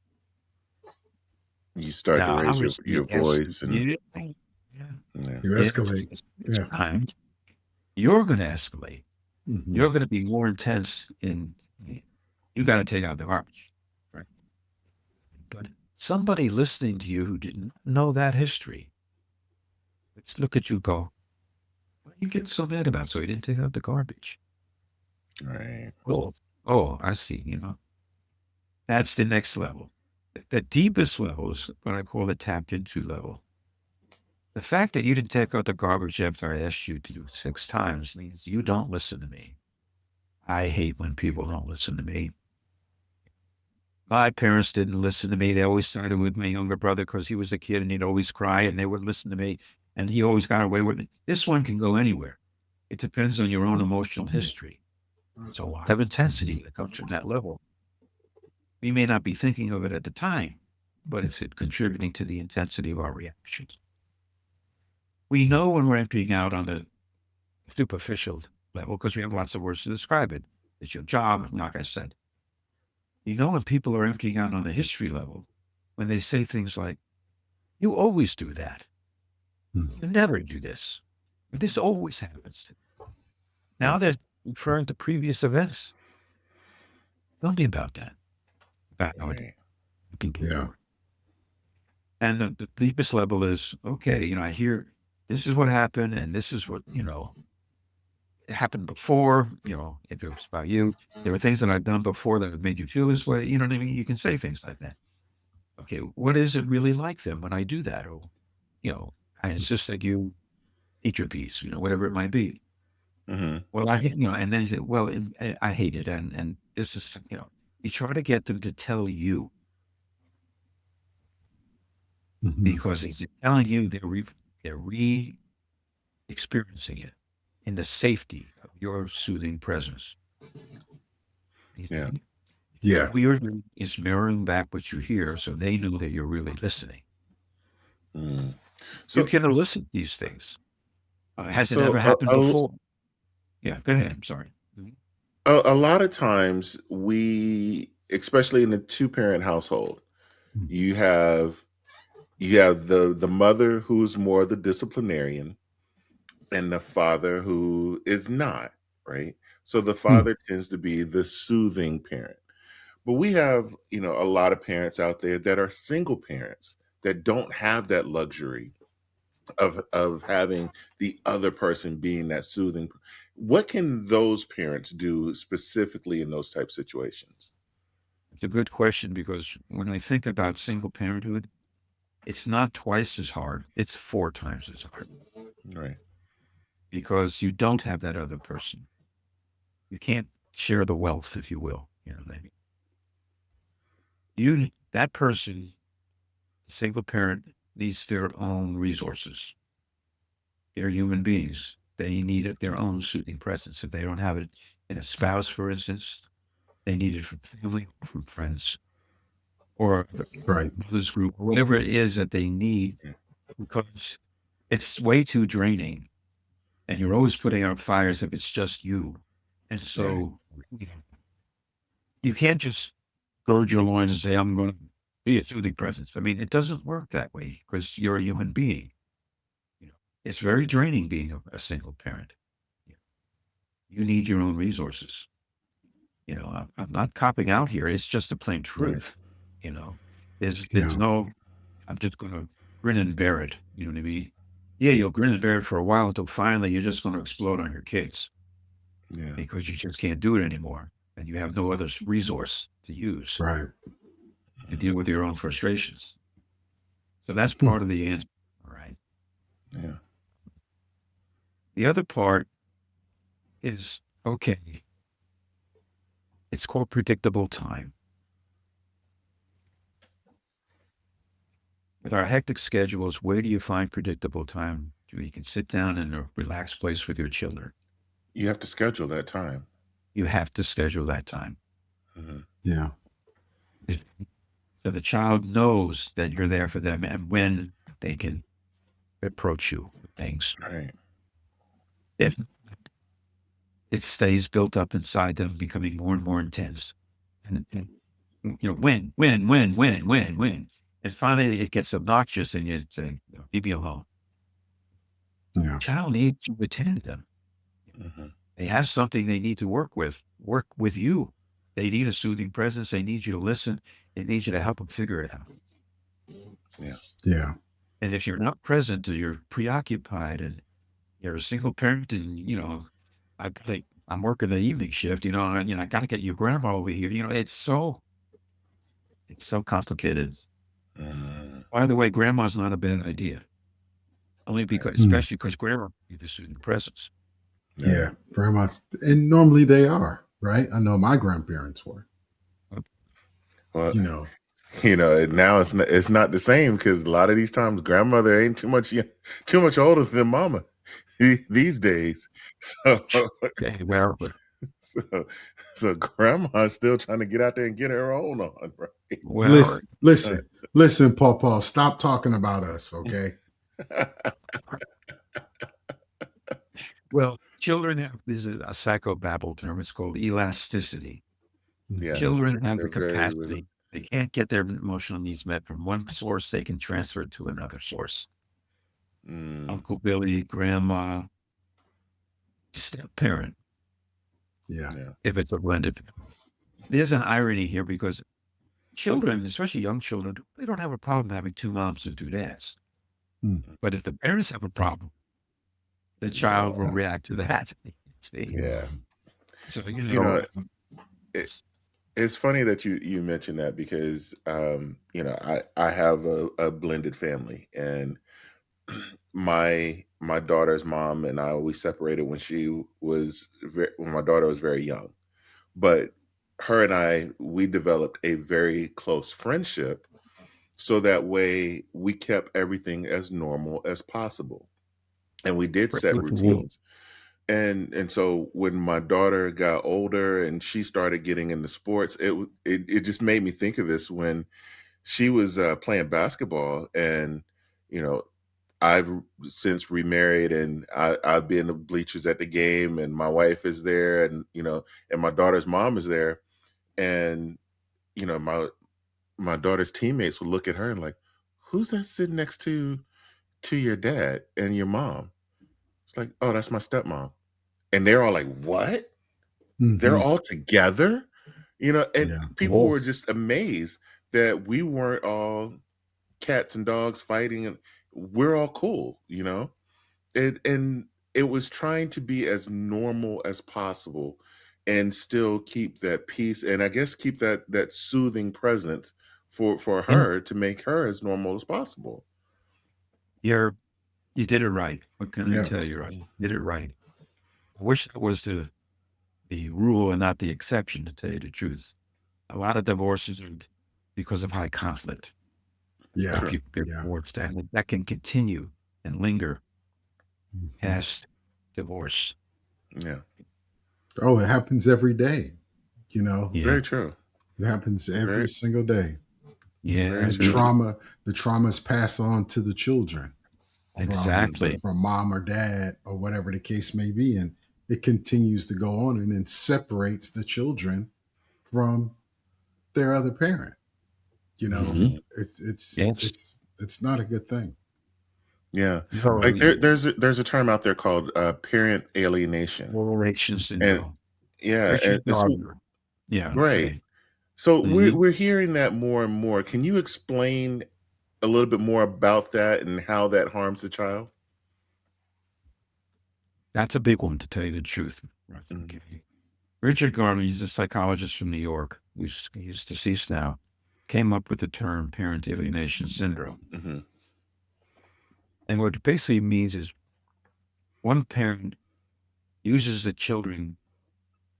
You start to Now, raise obviously, your voice and yeah, yeah. You if escalate. it's Yeah. time, you're going to escalate. Hmm. You're going to be more intense you got to take out the garbage. Right. But somebody listening to you who didn't know that history, let's look at you go, what are you getting so mad about? So you didn't take out the garbage. Right. Well, oh, I see. That's the next level. The deepest level is what I call the tapped into level. The fact that you didn't take out the garbage after I asked you to do it 6 times means you don't listen to me. I hate when people don't listen to me. My parents didn't listen to me. They always sided with my younger brother because he was a kid and he'd always cry and they wouldn't listen to me. And he always got away with it. This one can go anywhere. It depends on your own emotional history. It's a lot of intensity that comes from that level. We may not be thinking of it at the time, but it's contributing to the intensity of our reactions. We know when we're emptying out on the superficial level because we have lots of words to describe it. It's your job, like I said. You know when people are emptying out on the history level, when they say things like, you always do that. Mhm. You never do this. But this always happens to me. Now they're referring to previous events. Tell me about that. About how it Right. happened Yeah. before. And the deepest level is, okay, I hear this is what happened and this is what, it happened before, if it was about you, there were things that I've done before that have made you feel this way. You know what I mean? You can say things like that. Okay, what is it really like then when I do that? Or, you know, I insist that you eat your peas, whatever it might be. Hmm. Well, and then you say, well, I hate it. And this is, you try to get them to tell you Hmm. because he's telling you they're re-experiencing it in the safety of your soothing presence. You Yeah. see? Yeah. What you're doing is mirroring back what you hear so they know that you're really listening. Mm. You So can elicit these things. Has it so ever happened before? Yeah, go ahead. I'm sorry. Mhm. a lot of times we, especially in a two-parent household, Mhm. you have the mother who's more the disciplinarian and the father who is not, right? So the Mm. father tends to be the soothing parent. But we have, a lot of parents out there that are single parents that don't have that luxury of having the other person being that soothing. What can those parents do specifically in those type situations? It's a good question because when I think about single parenthood, it's not twice as hard. It's 4 times as hard Right. because you don't have that other person. You can't share the wealth, if you will. You know what I mean? That person, single parent, needs their own resources. They're human beings. They need their own soothing presence. If they don't have it in a spouse, for instance, they need it from family, from friends, or the Right. brothers group, or whatever it is that they need, Yeah. because it's way too draining. And you're always putting out fires if it's just you. And Right. so you know, you can't just gird your loins and say, I'm going to be a soothing presence. I mean, it doesn't work that way because you're a human being. You know, it's very draining being a single parent. You need your own resources. I'm not copping out here. It's just the plain Right. truth. You know, there's Yeah. no, I'm just going to grin and bear it. You know what I mean? Yeah, you'll grin and bear it for a while until finally you're just going to explode on your kids Yeah. because you just can't do it anymore. And you have no other resource to use Right. to deal with your own frustrations. So that's Hmm. part of the answer. All right. Yeah. The other part is okay, it's called predictable time. With our hectic schedules, where do you find predictable time where you can sit down in a relaxed place with your children? You have to schedule that time. You have to schedule that time. Mhm. Yeah. So the child knows that you're there for them and when they can approach you with things. Right. If it stays built up inside them, becoming more and more intense. And when. And finally it gets obnoxious and you say, leave me alone. Yeah. Child needs you to attend to them. Mhm. They have something they need to work with you. They need a soothing presence. They need you to listen. They need you to help them figure it out. Yeah. Yeah. And if you're not present or you're preoccupied and you're a single parent and, I'm working the evening shift, I got to get your grandma over here. It's so complicated. Mhm. By the way, grandma's not a bad idea. Only because, Hmm. especially because grandma needs a soothing presence. Right. Yeah. Grandmas, and normally they are, right? I know my grandparents were, Well, you know. now it's not the same because a lot of these times grandmother ain't too much older than mama these days. So Okay, well, so so grandma's still trying to get out there and get her own on, right? well, Listen, listen, listen, Paul. Stop talking about us, okay? well, children have this is a psychobabble term. It's called elasticity. Yes, Children have the they're very capacity. They can't get their emotional needs met from one source. They can transfer it to another source. mm, Uncle Billy, grandma, step parent, Yeah. yeah. if it's a blended. There's an irony here because children, especially young children, they don't have a problem having two moms and two dads. Hmm. But if the parents have a problem, the child will Yeah. react to that. See? Yeah. So, You know, it, it's funny that you mentioned that because I have a blended family, and my daughter's mom and I, we separated when my daughter was very young. But her and I, we developed a very close friendship, so that way we kept everything as normal as possible. And we did set routines. And so when my daughter got older and she started getting into sports, it just made me think of this when she was playing basketball. And you know I've since remarried, and I've been in the bleachers at the game, and my wife is there, and and my daughter's mom is there. And you know my daughter's teammates would look at her and like, who's that sitting next to your dad and your mom? It's like, oh, that's my stepmom. And they're all like, what? They're Hmm. all together? And Yeah. people were just amazed that we weren't all cats and dogs fighting. we're all cool, you know? And it was trying to be as normal as possible and still keep that peace and I guess keep that soothing presence for You know, her to make her as normal as possible. you're you did it right. What can I Yeah. tell you? Right? You did it right. I wish that was the rule and not the exception, to tell you the truth. A lot of divorces are because of high conflict. Yeah. Sure. People get Yeah. divorced, and that can continue and linger Mhm. past divorce. Yeah. Oh, it happens every day. You know, Yeah, Very true. it happens every Very single day. yeah, very And true. the trauma is passed on to the children Mhm. exactly. from mom or dad or whatever the case may be, and it continues to go on and then separates the children from their other parent. You know, Hmm. Mhm. Yes. it's not a good thing. Yeah. So, Like there's a term out there called parent alienation. correlation And syndrome. yeah, Richard and so Gardner. Yeah. right. Okay. So we're Mhm. we're hearing that more and more. Can you explain a little bit more about that and how that harms the child? That's a big one, to tell you the truth. Right, Mhm. okay. Richard Gardner, he's a psychologist from New York, he's deceased now, came up with the term parent alienation syndrome. Mhm. And what it basically means is one parent uses the children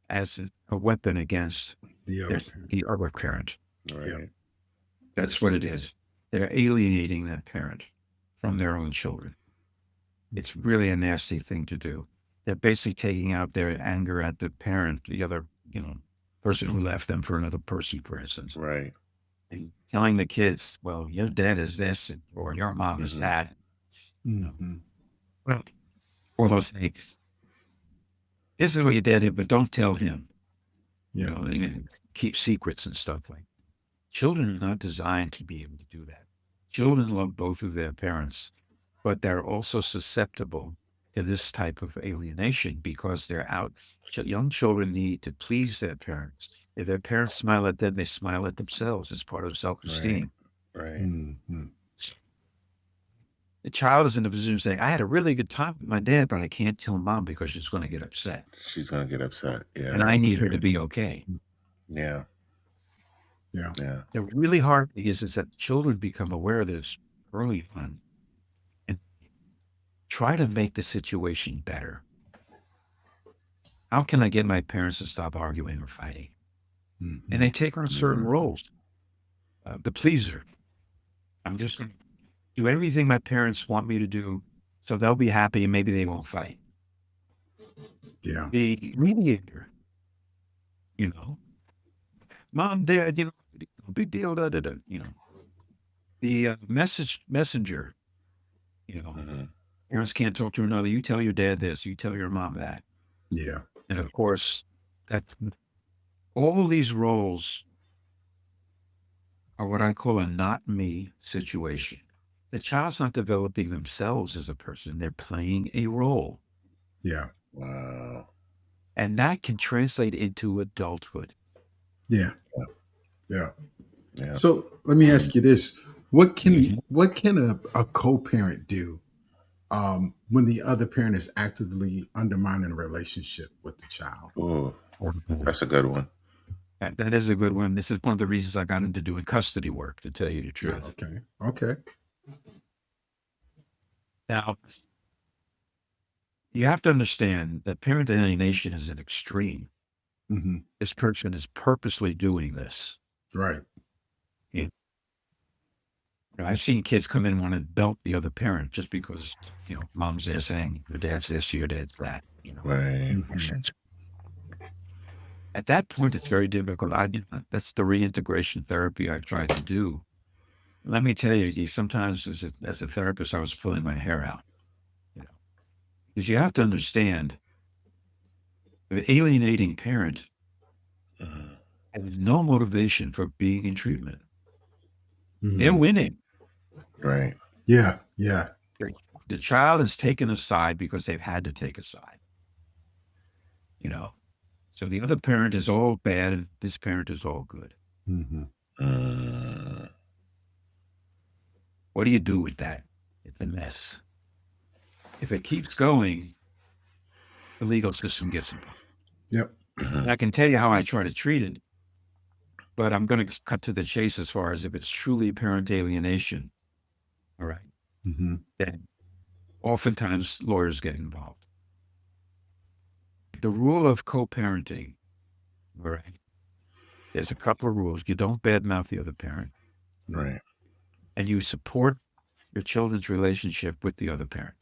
as a weapon against The other parent. the other parent. Yeah. Right. That's what it is. They're alienating that parent from their own children. It's really a nasty thing to do. They're basically taking out their anger at the parent, the other, person who left them for another person, for instance, Right. and telling the kids, well, your dad is this, or your mom is Mhm. that. You know, Hmm. well, or they'll say, this is what your dad did, but don't tell him, Yeah. and keep secrets and stuff like that. Children are not designed to be able to do that. Children love both of their parents, but they're also susceptible to this type of alienation because they're out. Young children need to please their parents. If their parents smile at them, they smile at themselves. It's part of Right. self-esteem. Right. Hmm. The child is in a position of saying, I had a really good time with my dad, but I can't tell mom because she's going to get upset. She's gonna get upset. And Yeah. I need her to be okay. Yeah. Yeah. Yeah. The really hard thing is that children become aware of this early on and try to make the situation better. How can I get my parents to stop arguing or fighting? And Hmm. they take on certain Mhm. roles. The pleaser. I'm just going to do everything my parents want me to do so they'll be happy and maybe they won't fight. Yeah. The mediator, you know, mom, dad, big deal, da, da, da, The messenger, you know, Mhm. parents can't talk to another. You tell your dad this, you tell your mom that. Yeah. And of course, that all these roles are what I call a not me situation. The child's not developing themselves as a person, they're playing a role. Yeah. Wow. And that can translate into adulthood. Yeah. Yeah. Yeah. Yeah. So let me ask you this: Mhm. what can a co-parent do when the other parent is actively undermining a relationship with the child? Ooh, that's a good one. That is a good one. This is one of the reasons I got into doing custody work, to tell you the Yeah. truth. Okay. Okay. Now, you have to understand that parent alienation is an extreme. Hmm. This person is purposely doing this. Right. You I've seen kids come in and want to belt the other parent just because, mom's there saying, your dad's this, your dad's that. Right. Hmm. At that point, it's very difficult. That's the reintegration therapy I tried to do. Let me tell you, sometimes as a therapist, I was pulling my hair out, you know, because you have to understand the alienating parent Mhm. has no motivation for being in treatment. They're Hmm. winning. Right. Yeah. Yeah. The the child is taken aside because they've had to take a side, you know. So the other parent is all bad and this parent is all good. Hmm. Mm. What do you do with that? a mess. If it keeps going, the legal system gets involved. Yep. And I can tell you how I try to treat it, but I'm going to cut to the chase as far as if it's truly parent alienation, all right, Mm-hmm. then oftentimes lawyers get involved. The rule of co-parenting, all right, there's a couple of rules. You don't badmouth the other parent, Right. and you support your children's relationship with the other parent.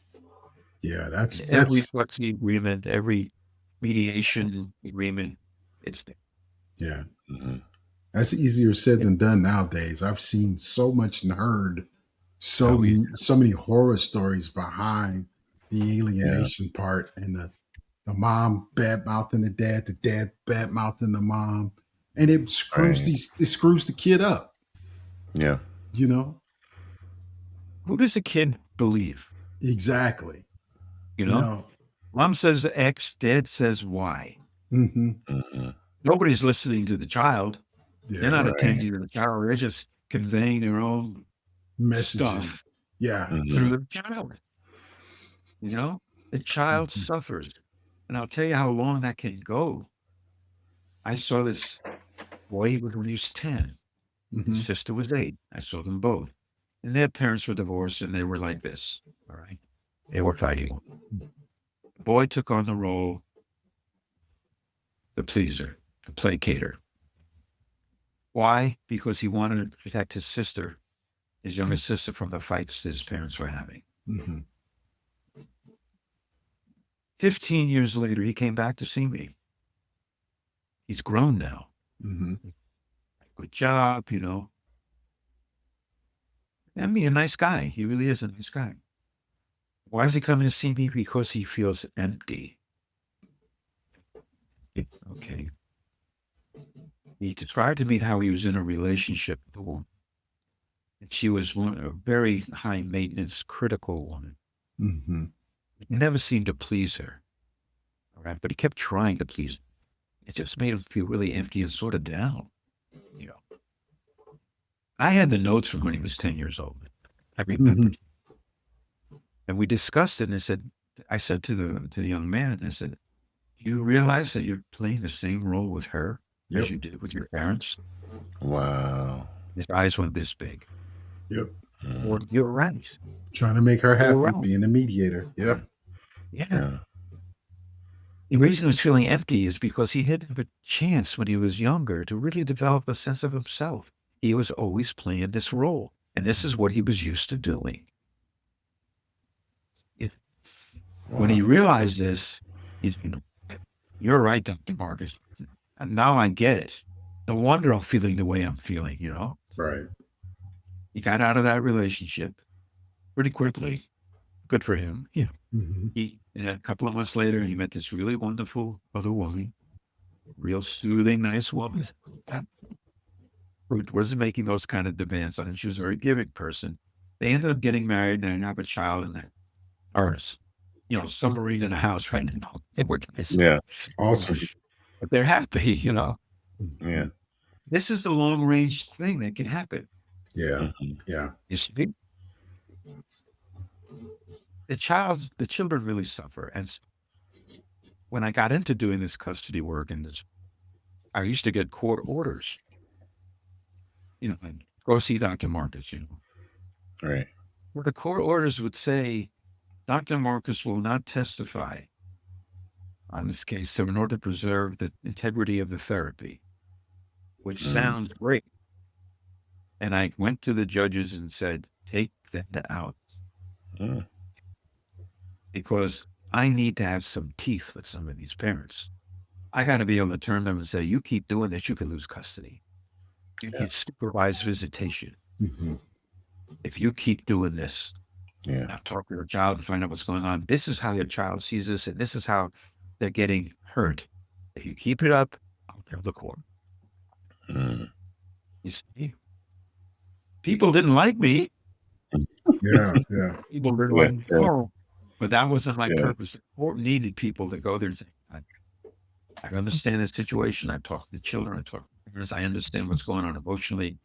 Yeah, Every that's flexi agreement, every mediation agreement, it's there. yeah. Mhm. That's easier said than done nowadays. I've seen so much and heard Oh, yeah. so many horror stories behind the Yeah. alienation part, and the mom bad mouthing the dad bad mouthing the mom, and Right. it screws the kid up. Yeah. You know Who does a kid believe? exactly. You You know, know. mom says X, dad says Y. Hmm. Mhm. Nobody's listening to the child. They're Yeah. not Right. attending to the child. They're just conveying their own Messaging. stuff Yeah. through Mhm. the child. You know, the child Hmm. suffers. And I'll tell you how long that can go. I saw this boy when he was 10. His Hmm. sister was 8. I saw them both. And their parents were divorced and they were like this. All right. They were fighting. The boy took on the role, the pleaser, the placater. Why? Because he wanted to protect his sister, his younger sister, from the fights his parents were having. Hmm. 15 years later, he came back to see me. He's grown now. Hmm. Good job, you know. I mean, a nice guy. He really is a nice guy. Why is he coming to see me? Because he feels empty. Okay. He described to me how he was in a relationship with a woman. And she was a very high maintenance, critical woman. Hmm. He never seemed to please her. All right. But he kept trying to please her. It just made him feel really empty and sort of down. You know, I had the notes from when he was 10 years old. I Hmm. remembered. And we discussed it. And I said to the young man, I said, "Do you realize that you're playing the same role with her as Yep. you did with your parents?" Wow. His eyes went this big. Yep. Or Mhm. you're right. Trying to make her You're happy, right. being a mediator. Yep. Yeah. Yeah. The reason he was feeling empty is because he didn't have a chance when he was younger to really develop a sense of himself. He was always playing this role. And this is what he was used to doing. It- When Wow. he realized this, he's, you're right, Dr. Marcus. And now I get it. No wonder I'm feeling the way I'm feeling, you know? Right. He got out of that relationship pretty quickly. Good for him. Yeah. Hmm. And a couple of months later, he met this really wonderful other woman, real soothing, nice woman, who wasn't making those kind of demands on him. She was a very giving person. They ended up getting married and have a child in that artist, submarine in a house right now. What can I say? Yeah. Awesome. But they're happy. Yeah. This is the long range thing that can happen. Yeah. Mhm. Yeah. You see, the children really suffer. And when I got into doing this custody work I used to get court orders, like go see Dr. Marcus, Right. where the court orders would say, Dr. Marcus will not testify on this case so in order to preserve the integrity of the therapy, which Mm. sounds great. And I went to the judges and said, take that out Mm. because I need to have some teeth with some of these parents. I got to be able to turn them and say, you keep doing this, you could lose custody. You Yeah. get supervised visitation. Hmm. If you keep doing this, Yeah. now talk to your child and find out what's going on. This is how your child sees this, and this is how they're getting hurt. If you keep it up, I'll tell the court. Mm. You see, people didn't like me. Yeah. Yeah. People didn't Yeah. like me. Yeah. Oh, but that wasn't my Yeah. purpose. The court needed people to go there and say, I understand the situation. I've talked to the children. I talked to the parents. I understand what's going on emotionally.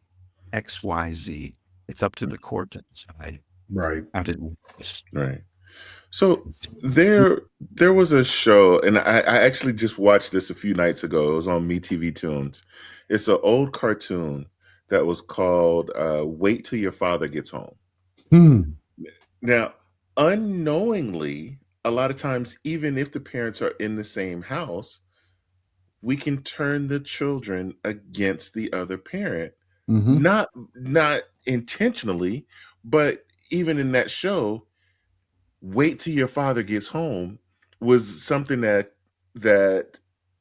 X, Y, Z. It's up to the court to decide. Right. how to do this. Right. So there was a show, and I actually just watched this a few nights ago. It was on MeTV Tunes. It's an old cartoon that was called "Wait Till Your Father Gets Home." Hmm. Now, unknowingly, a lot of times, even if the parents are in the same house, we can turn the children against the other parent. Hmm. Not intentionally, but even in that show, "Wait till your father gets home" was something that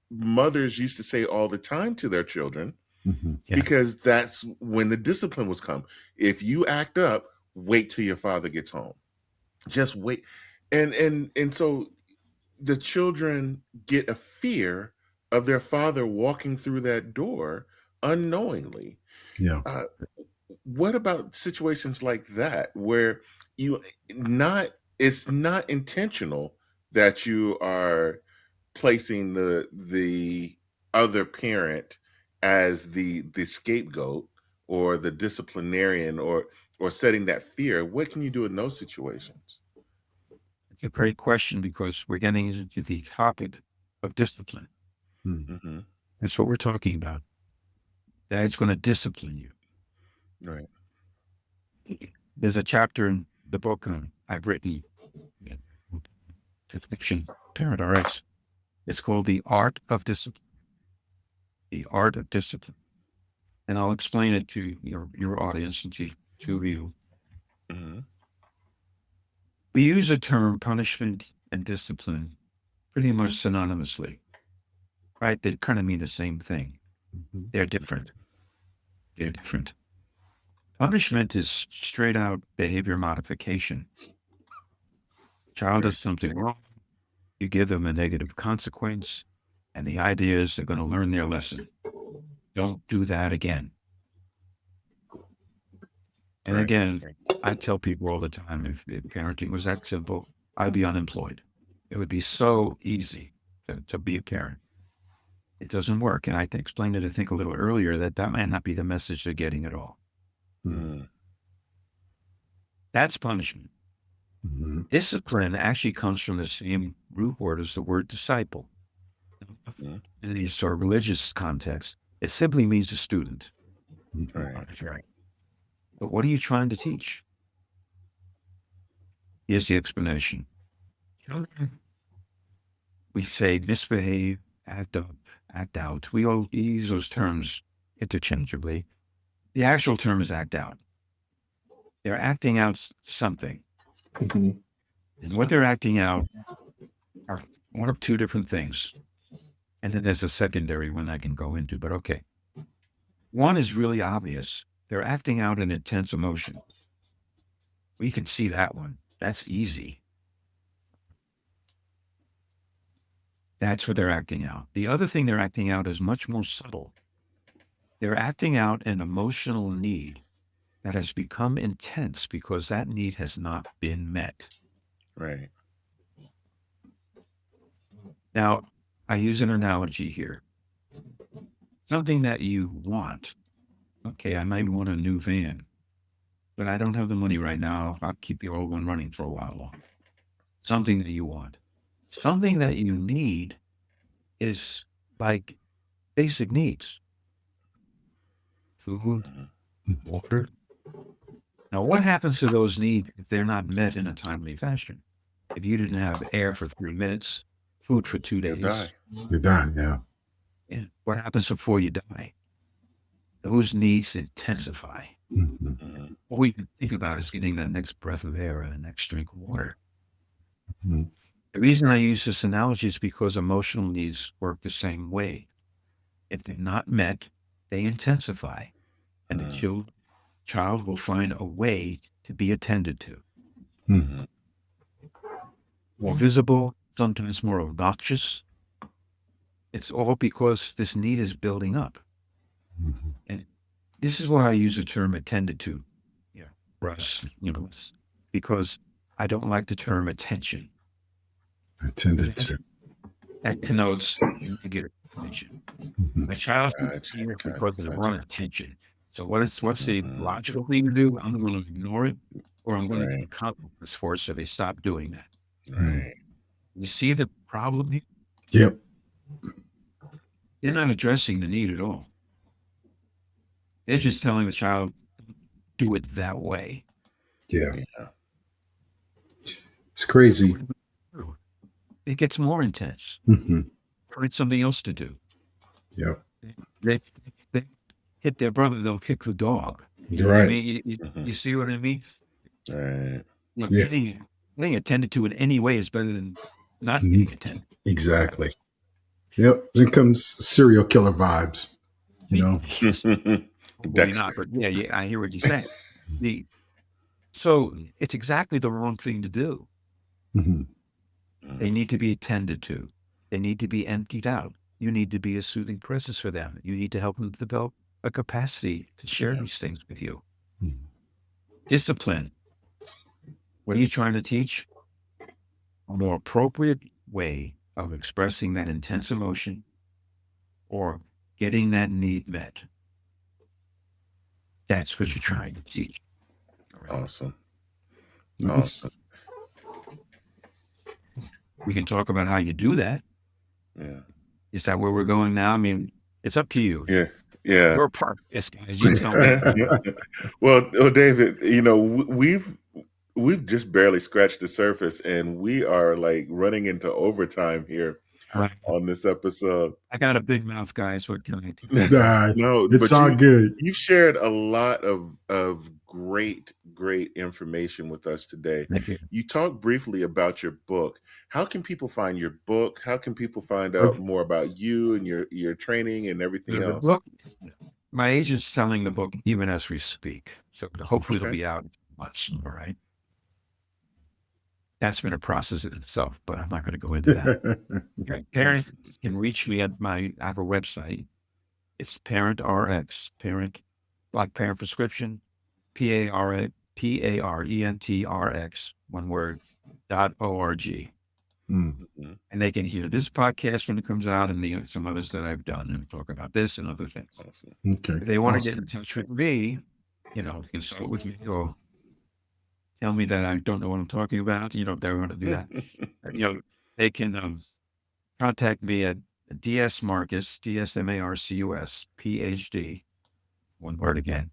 mothers used to say all the time to their children, Hmm. Yeah. because that's when the discipline was come. If you act up, wait till your father gets home. Just wait. And so the children get a fear of their father walking through that door unknowingly. Yeah. Uh, what about situations like that where you not it's not intentional that you are placing the other parent as the scapegoat or the disciplinarian, or setting that fear? What can you do in those situations? It's a great question because we're getting into the topic of discipline. Hmm. Hmm. That's what we're talking about. Dad's going to discipline you. Right. There's a chapter in the book I've written, the fiction, Parent RX. It's called The Art of Discipline. The Art of Discipline. And I'll explain it to your audience and to you. Hmm. We use the term punishment and discipline pretty much synonymously, right? They kind of mean the same thing. Hmm. They're different. They're different. Punishment is straight out behavior modification. Child Right. does something wrong, you give them a negative consequence, and the idea is they're going to learn their lesson. Don't do that again. And Right. again, I tell people all the time, if parenting was that simple, I'd be unemployed. It would be so easy to be a parent. It doesn't work. And I explained it, I think, a little earlier that that might not be the message they're getting at all. Mm. That's punishment. Hmm. Discipline actually comes from the same root word as the word disciple. Mm. In these sort of religious context, it simply means a student. Right. Right. But what are you trying to teach? Here's the explanation. Children, we say misbehave, act up, act out. We all use those terms interchangeably. The actual term is act out. They're acting out something. Hmm. And what they're acting out are one of two different things. And then there's a secondary one I can go into, but okay. One is really obvious. They're acting out an intense emotion. We can see that one. That's easy. That's what they're acting out. The other thing they're acting out is much more subtle. They're acting out an emotional need that has become intense because that need has not been met. Right. Now, I use an analogy here. Something that you want. Okay, I might want a new van, but I don't have the money right now. I'll keep the old one running for a while longer. Something that you want. Something that you need is like basic needs: food, Mhm. water. Now, what happens to those needs if they're not met in a timely fashion? If you didn't have air for 3 minutes, food for two You'll days, die. You're done. Yeah. and what happens before you die? Those needs intensify. Hmm. Mhm. What we can think about is getting that next breath of air or the next drink of water. Hmm. The reason I use this analogy is because emotional needs work the same way. If they're not met, they intensify, and the Mhm. child will find a way to be attended to. Mhm. More visible, sometimes more obnoxious. It's all because this need is building up. Hmm. And this is why I use the term attended to. Yeah. Russ, because I don't like the term attention. I tended Because to. that connotes negative attention. Hmm. My child is Gotcha. here Gotcha. because they Gotcha. want attention. So what's the Mhm. logical thing to do? I'm going to ignore it. or I'm going to Right. give consequence for it so they stop doing that. Mm. Right. You see the problem here? Yep. They're not addressing the need at all. They're just telling the child, do it that way. Yeah. Yeah. It's crazy. It gets more intense. Hmm. Find something else to do. Yep. They, they hit their brother, they'll kick the dog. You know You're what I right. mean? Mhm. You see what I mean? Right. You know, Yeah. getting attended to in any way is better than not Mhm. getting attended. Exactly. Yep. Then comes serial killer vibes. You know. Yes, hopefully Dexter. not, but yeah, I hear what you're saying. The So it's exactly the wrong thing to do. Hmm. They Mm. need to be attended to. They need to be emptied out. You need to be a soothing presence for them. You need to help them develop a capacity to share Yeah. these things with you. Discipline. What are you trying to teach? A more appropriate way of expressing that intense emotion or getting that need met. That's what you're trying to teach. All right. Awesome. Nice. Awesome. We can talk about how you do that. Yeah. Is that where we're going now? I mean, it's up to you. Yeah. Yeah. You're a part of this, guys. You tell me. Well, David, we've just barely scratched the surface, and we are like running into overtime here All right. on this episode. I got a big mouth, guys. What can I do? Nah, No, it's but all good. you've shared a lot of great information with us today. Thank you. You talked briefly about your book. How can people find your book? How can people find out Okay. more about you and your training and everything The else? book, my agent's selling the book even as we speak. So hopefully it'll Okay. be out in months. All right. That's been a process in itself, but I'm not going to go into that. Okay. Parents can reach me at I have a website. It's Parent RX, Parent, like Parent Prescription, PARENTRX, one word, .org. Mm. Mhm. And they can hear this podcast when it comes out and some others that I've done and talk about this and other things. Awesome. Okay. If they want to Awesome. get in touch with me, consult with me or tell me that I don't know what I'm talking about, if they want to do that, they can contact me at DS Marcus, DSMARCUS, PhD, one word again,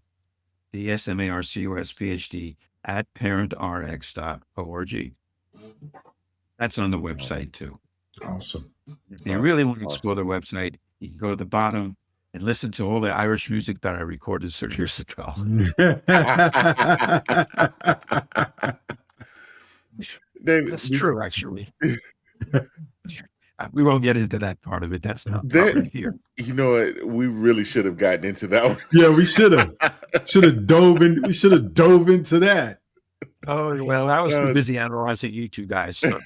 DSMARCUS, PhD, at parentrx.org. That's on the website too. Awesome. If you really want to explore Awesome. the website, you can go to the bottom and listen to all the Irish music that I recorded 6 years ago. David, That's true, actually. We won't get into that part of it. That's not that here. you know what? We really should have gotten into that one. Yeah, we should have. Should have dove in. We should have dove into that. Oh, well, I was too busy analyzing you two guys. So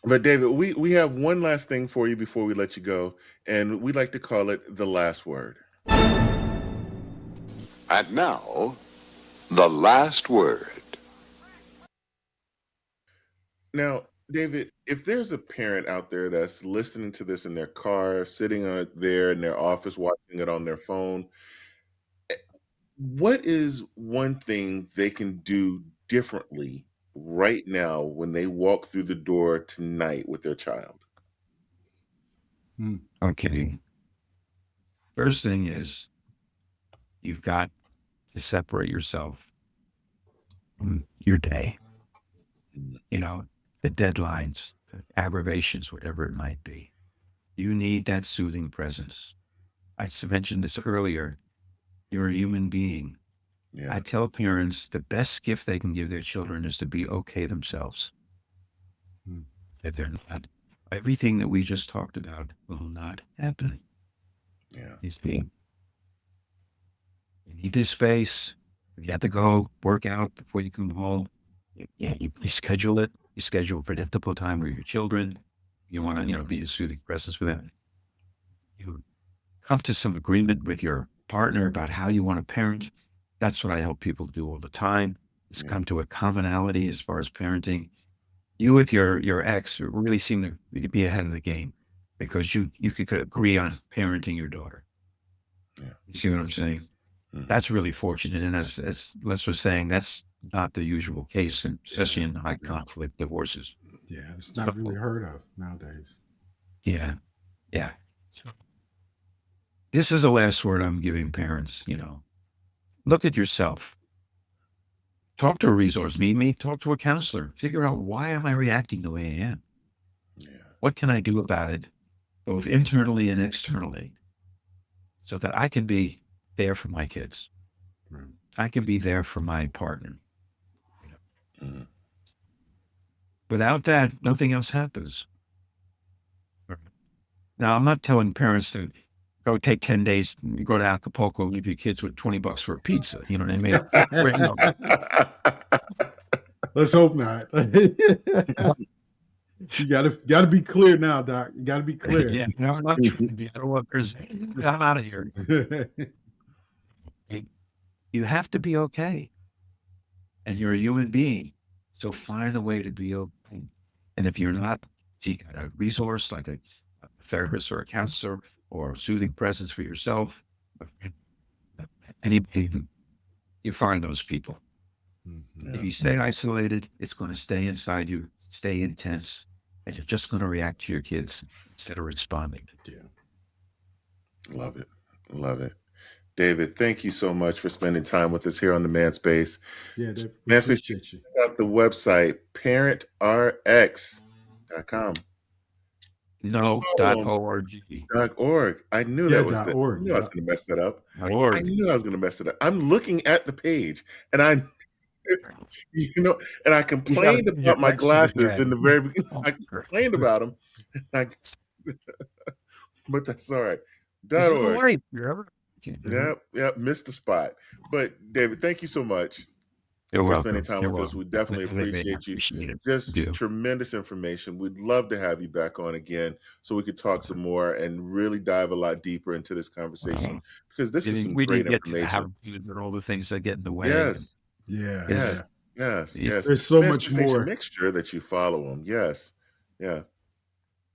But David, we have one last thing for you before we let you go, and we like to call it the last word. And now, the last word. Now, David, if there's a parent out there that's listening to this in their car, sitting there in their office, watching it on their phone, what is one thing they can do differently right now when they walk through the door tonight with their child? Okay. First thing is you've got to separate yourself from your day. The deadlines, the aggravations, whatever it might be. You need that soothing presence. I mentioned this earlier. You're a human being. Yeah. I tell parents the best gift they can give their children is to be okay themselves. If they're not, everything that we just talked about will not happen. Yeah. You need this space. If you have to go work out before you come home, you schedule it. You schedule a predictable time with your children. You want to, be a soothing presence for them. You come to some agreement with your partner about how you want to parent. That's what I help people do all the time. Is come to a commonality as far as parenting. You with your ex really seem to be ahead of the game because you could agree on parenting your daughter. Yeah. You see what I'm saying? That's really fortunate. And as Les was saying, that's not the usual case, especially in high conflict divorces. Yeah, it's not really heard of nowadays. Yeah. Yeah. So this is the last word I'm giving parents, look at yourself. Talk to a resource, meet me, talk to a counselor, figure out why am I reacting the way I am? Yeah. What can I do about it, both internally and externally, so that I can be there for my kids. Right. I can be there for my partner. Mhm. Without that, nothing else happens. Now, I'm not telling parents to go take 10 days, go to Acapulco, leave your kids with $20 for a pizza. You know what I mean? Let's hope not. You gotta be clear now, Doc. You gotta be clear. Yeah, no, I'm not trying to be. I don't want there's I'm out of here. You have to be okay. And you're a human being. So find a way to be okay. And if you're not, seek out a resource like a therapist or a counselor or a soothing presence for yourself. Anybody, you find those people. Mhm. If you stay isolated, it's going to stay inside you, stay intense, and you're just going to react to your kids instead of responding. Yeah. Love it. Love it. David, thank you so much for spending time with us here on the Man Space. Yeah, we Man Space, appreciate you. check out the website, parentrx.com. No.org. .org. I knew Yeah, that was the, I .org, knew I was yeah. going to mess that up. I .org. knew I was going to mess that up. I'm looking at the page and I complained You gotta about my exit glasses again. in the very beginning. Oh, I complained about them. But that's all right. This is .org. right. You're ever. Yep, missed the spot. But David, thank you so much You're for welcome. spending time You're with us. welcome. We definitely appreciate you. Appreciate it. Just Do. tremendous information. We'd love to have you back on again so we could talk some more and really dive a lot deeper into this conversation because this is some We great didn't get to information. have all the things that get in the way. Yes, Yeah. yes, Yeah. yes. There's so Man much Space Nation, more. make sure that you follow them. Yes, yeah,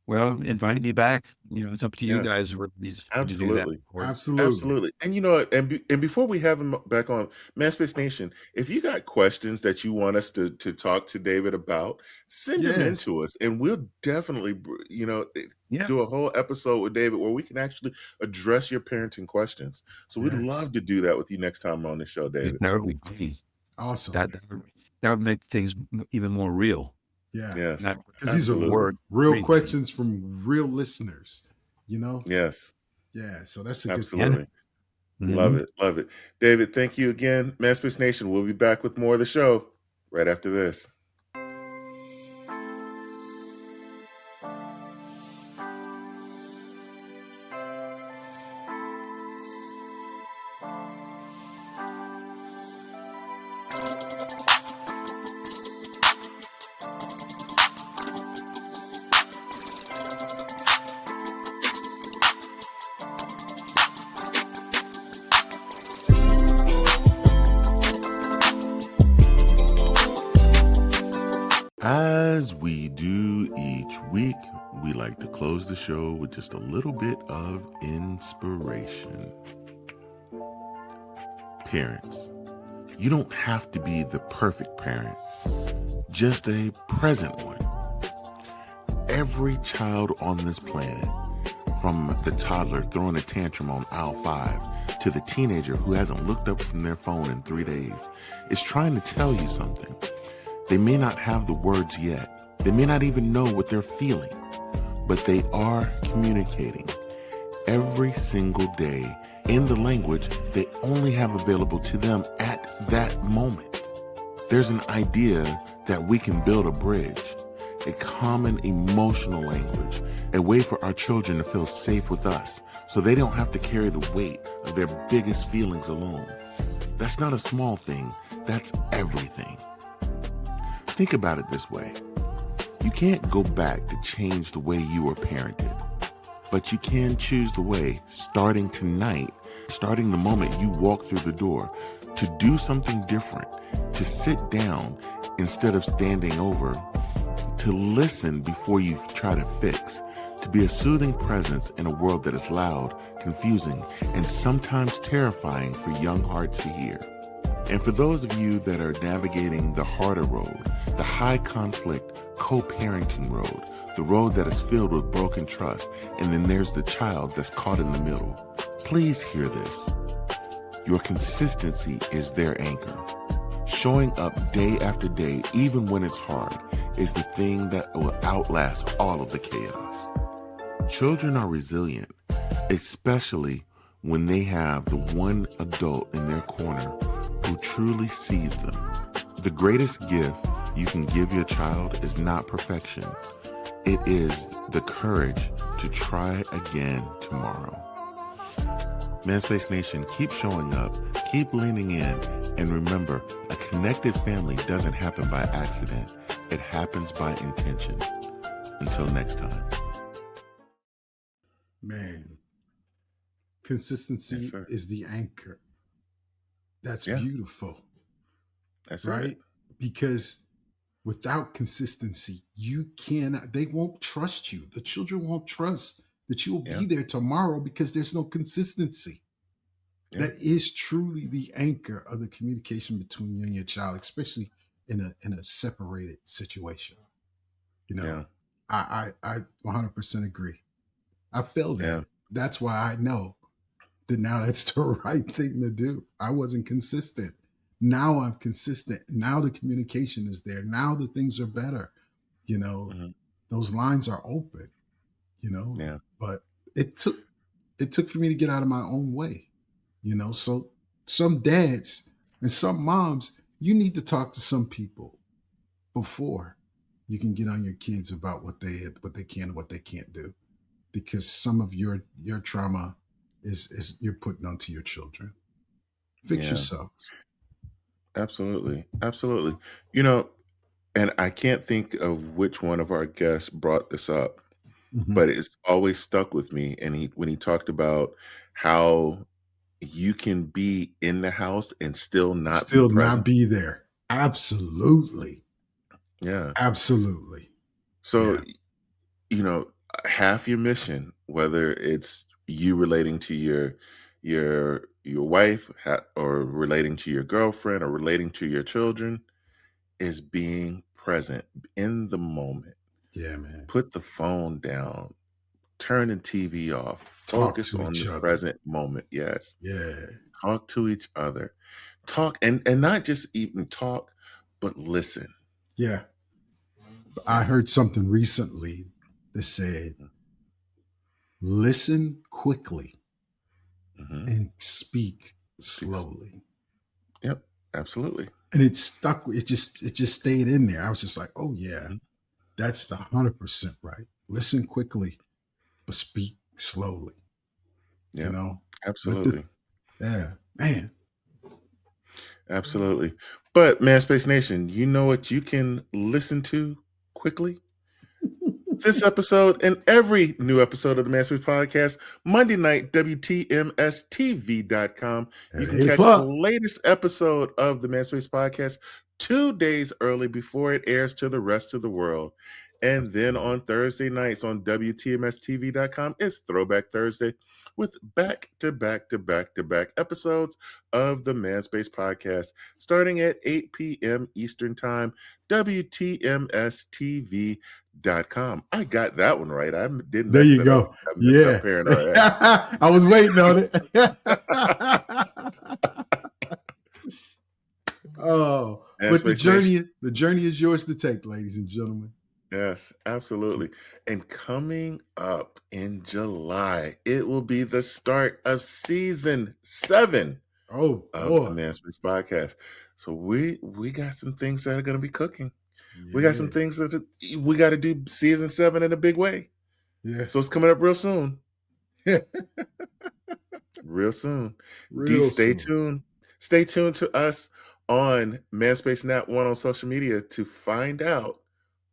Well, invite me back. It's up to you Yeah. guys to do that. absolutely. of course. Absolutely. Absolutely. And you know what? And before we have him back on Manspace Nation, if you got questions that you want us to talk to David about, send them in Yes. to us and we'll definitely, Yeah. do a whole episode with David where we can actually address your parenting questions. So we'd Yeah. love to do that with you next time on the show, David. That would be great. Awesome. That would make things even more real. Yeah. Yes. Because these are Absolutely. real questions from real listeners, Yes. Yeah. So that's a good Absolutely. Mhm. Love it. Love it. David, thank you again. Manspace Nation, we'll be back with more of the show right after this. As we do each week, we like to close the show with just a little bit of inspiration. Parents, you don't have to be the perfect parent, just a present one. Every child on this planet, from the toddler throwing a tantrum on aisle 5 to the teenager who hasn't looked up from their phone in 3 days, is trying to tell you something. They may not have the words yet. They may not even know what they're feeling, but they are communicating every single day in the language they only have available to them at that moment. There's an idea that we can build a bridge, a common emotional language, a way for our children to feel safe with us so they don't have to carry the weight of their biggest feelings alone. That's not a small thing, that's everything. Think about it this way. You can't go back to change the way you were parented, but you can choose the way, starting tonight, starting the moment you walk through the door, to do something different, to sit down instead of standing over, to listen before you try to fix, to be a soothing presence in a world that is loud, confusing, and sometimes terrifying for young hearts to hear. And for those of you that are navigating the harder road, the high conflict co-parenting road, the road that is filled with broken trust, and then there's the child that's caught in the middle, please hear this. Your consistency is their anchor. Showing up day after day, even when it's hard, is the thing that will outlast all of the chaos. Children are resilient, especially when they have the one adult in their corner who truly sees them. The greatest gift you can give your child is not perfection. It is the courage to try again tomorrow. Manspace Nation, keep showing up, keep leaning in, and remember, a connected family doesn't happen by accident. It happens by intention. Until next time. Man, consistency Yes, sir. is the anchor. That's Yeah. beautiful, That's right? it. Because without consistency, you cannot, they won't trust you. The children won't trust that you will Yeah. be there tomorrow because there's no consistency. Yeah. That is truly the anchor of the communication between you and your child, especially in a separated situation. You know, Yeah. I 100% agree. I felt that. Yeah. That's why I know that now that's the right thing to do. I wasn't consistent. Now I'm consistent. Now the communication is there. Now the things are better. You know, Mhm. those lines are open, you know. Yeah. But it took for me to get out of my own way, you know. So some dads and some moms, you need to talk to some people before you can get on your kids about what they can and what they can't do, because some of your trauma is you're putting onto your children. Fix Yeah. yourselves. Absolutely. Absolutely. You know, and I can't think of which one of our guests brought this up, Mhm. but it's always stuck with me. And when he talked about how you can be in the house and still not be Still not present. be there. Absolutely. Yeah. Absolutely. So, Yeah. you know, half your mission, whether it's you relating to your wife or relating to your girlfriend or relating to your children, is being present in the moment. Yeah, man. Put the phone down, turn the TV off, Talk focus to on each the other. present moment. Yes. Yeah. Talk to each other. Talk and not just even talk, but listen. Yeah. I heard something recently that said, listen quickly Mhm. and speak slowly. Yep, absolutely. And it stuck. It just stayed in there. I was just like, oh yeah, Mhm. that's 100% right. Listen quickly, but speak slowly. You Yep, know, let the absolutely. man. Absolutely. But Man Space Nation, you know what you can listen to quickly? This episode and every new episode of the Manspace Podcast, Monday night, WTMSTV.com. You At can 8 catch the o'clock. latest episode of the Manspace Podcast 2 days early before it airs to the rest of the world. And then on Thursday nights on WTMSTV.com, it's Throwback Thursday with back-to-back episodes of the Manspace Podcast starting at 8 p.m. Eastern Time, WTMSTV.com. I got that one right. I didn't There mess you that up. go. I messed up Yeah. Parent RS. I was waiting on it. Oh, but Manspace Nation. the journey is yours to take, ladies and gentlemen. Yes, absolutely. And coming up in July, it will be the start of season 7 Oh of the boy. Manspace Podcast. So we got some things that are going to be cooking. We got some Yeah. things that we got to do season 7 in a big way. Yeah. So it's coming up real soon. Real soon. Real Stay soon. tuned. Stay tuned to us on Manspace Nat 1 on social media to find out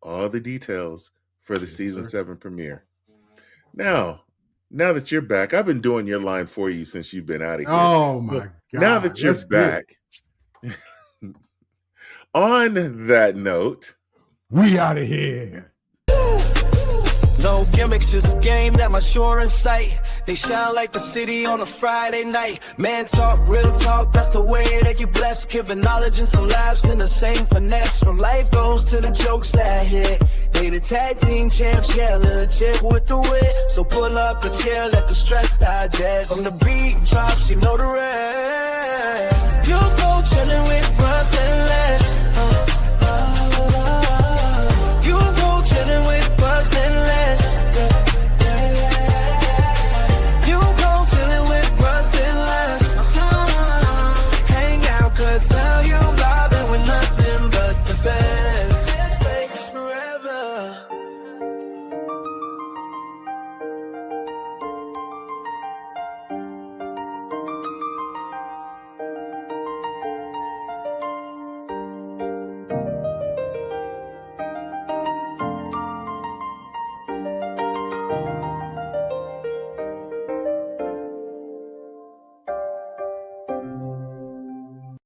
all the details for the Yes, season sir. 7 premiere. Now that you're back, I've been doing your line for you since you've been out of here. Oh But my now God. that you're Let's get it. back, on that note, We out of here. No gimmicks, just game that my sure in sight. They shine like the city on a Friday night. Man talk, real talk, that's the way that you bless. Giving knowledge and some laughs in the same finesse. From life goes to the jokes that hit. They the tag team champs, yeah, legit with the wit. So pull up a chair, let the stress digest. From the beat drops, you know the rest. You go chillin' with Russ and Les.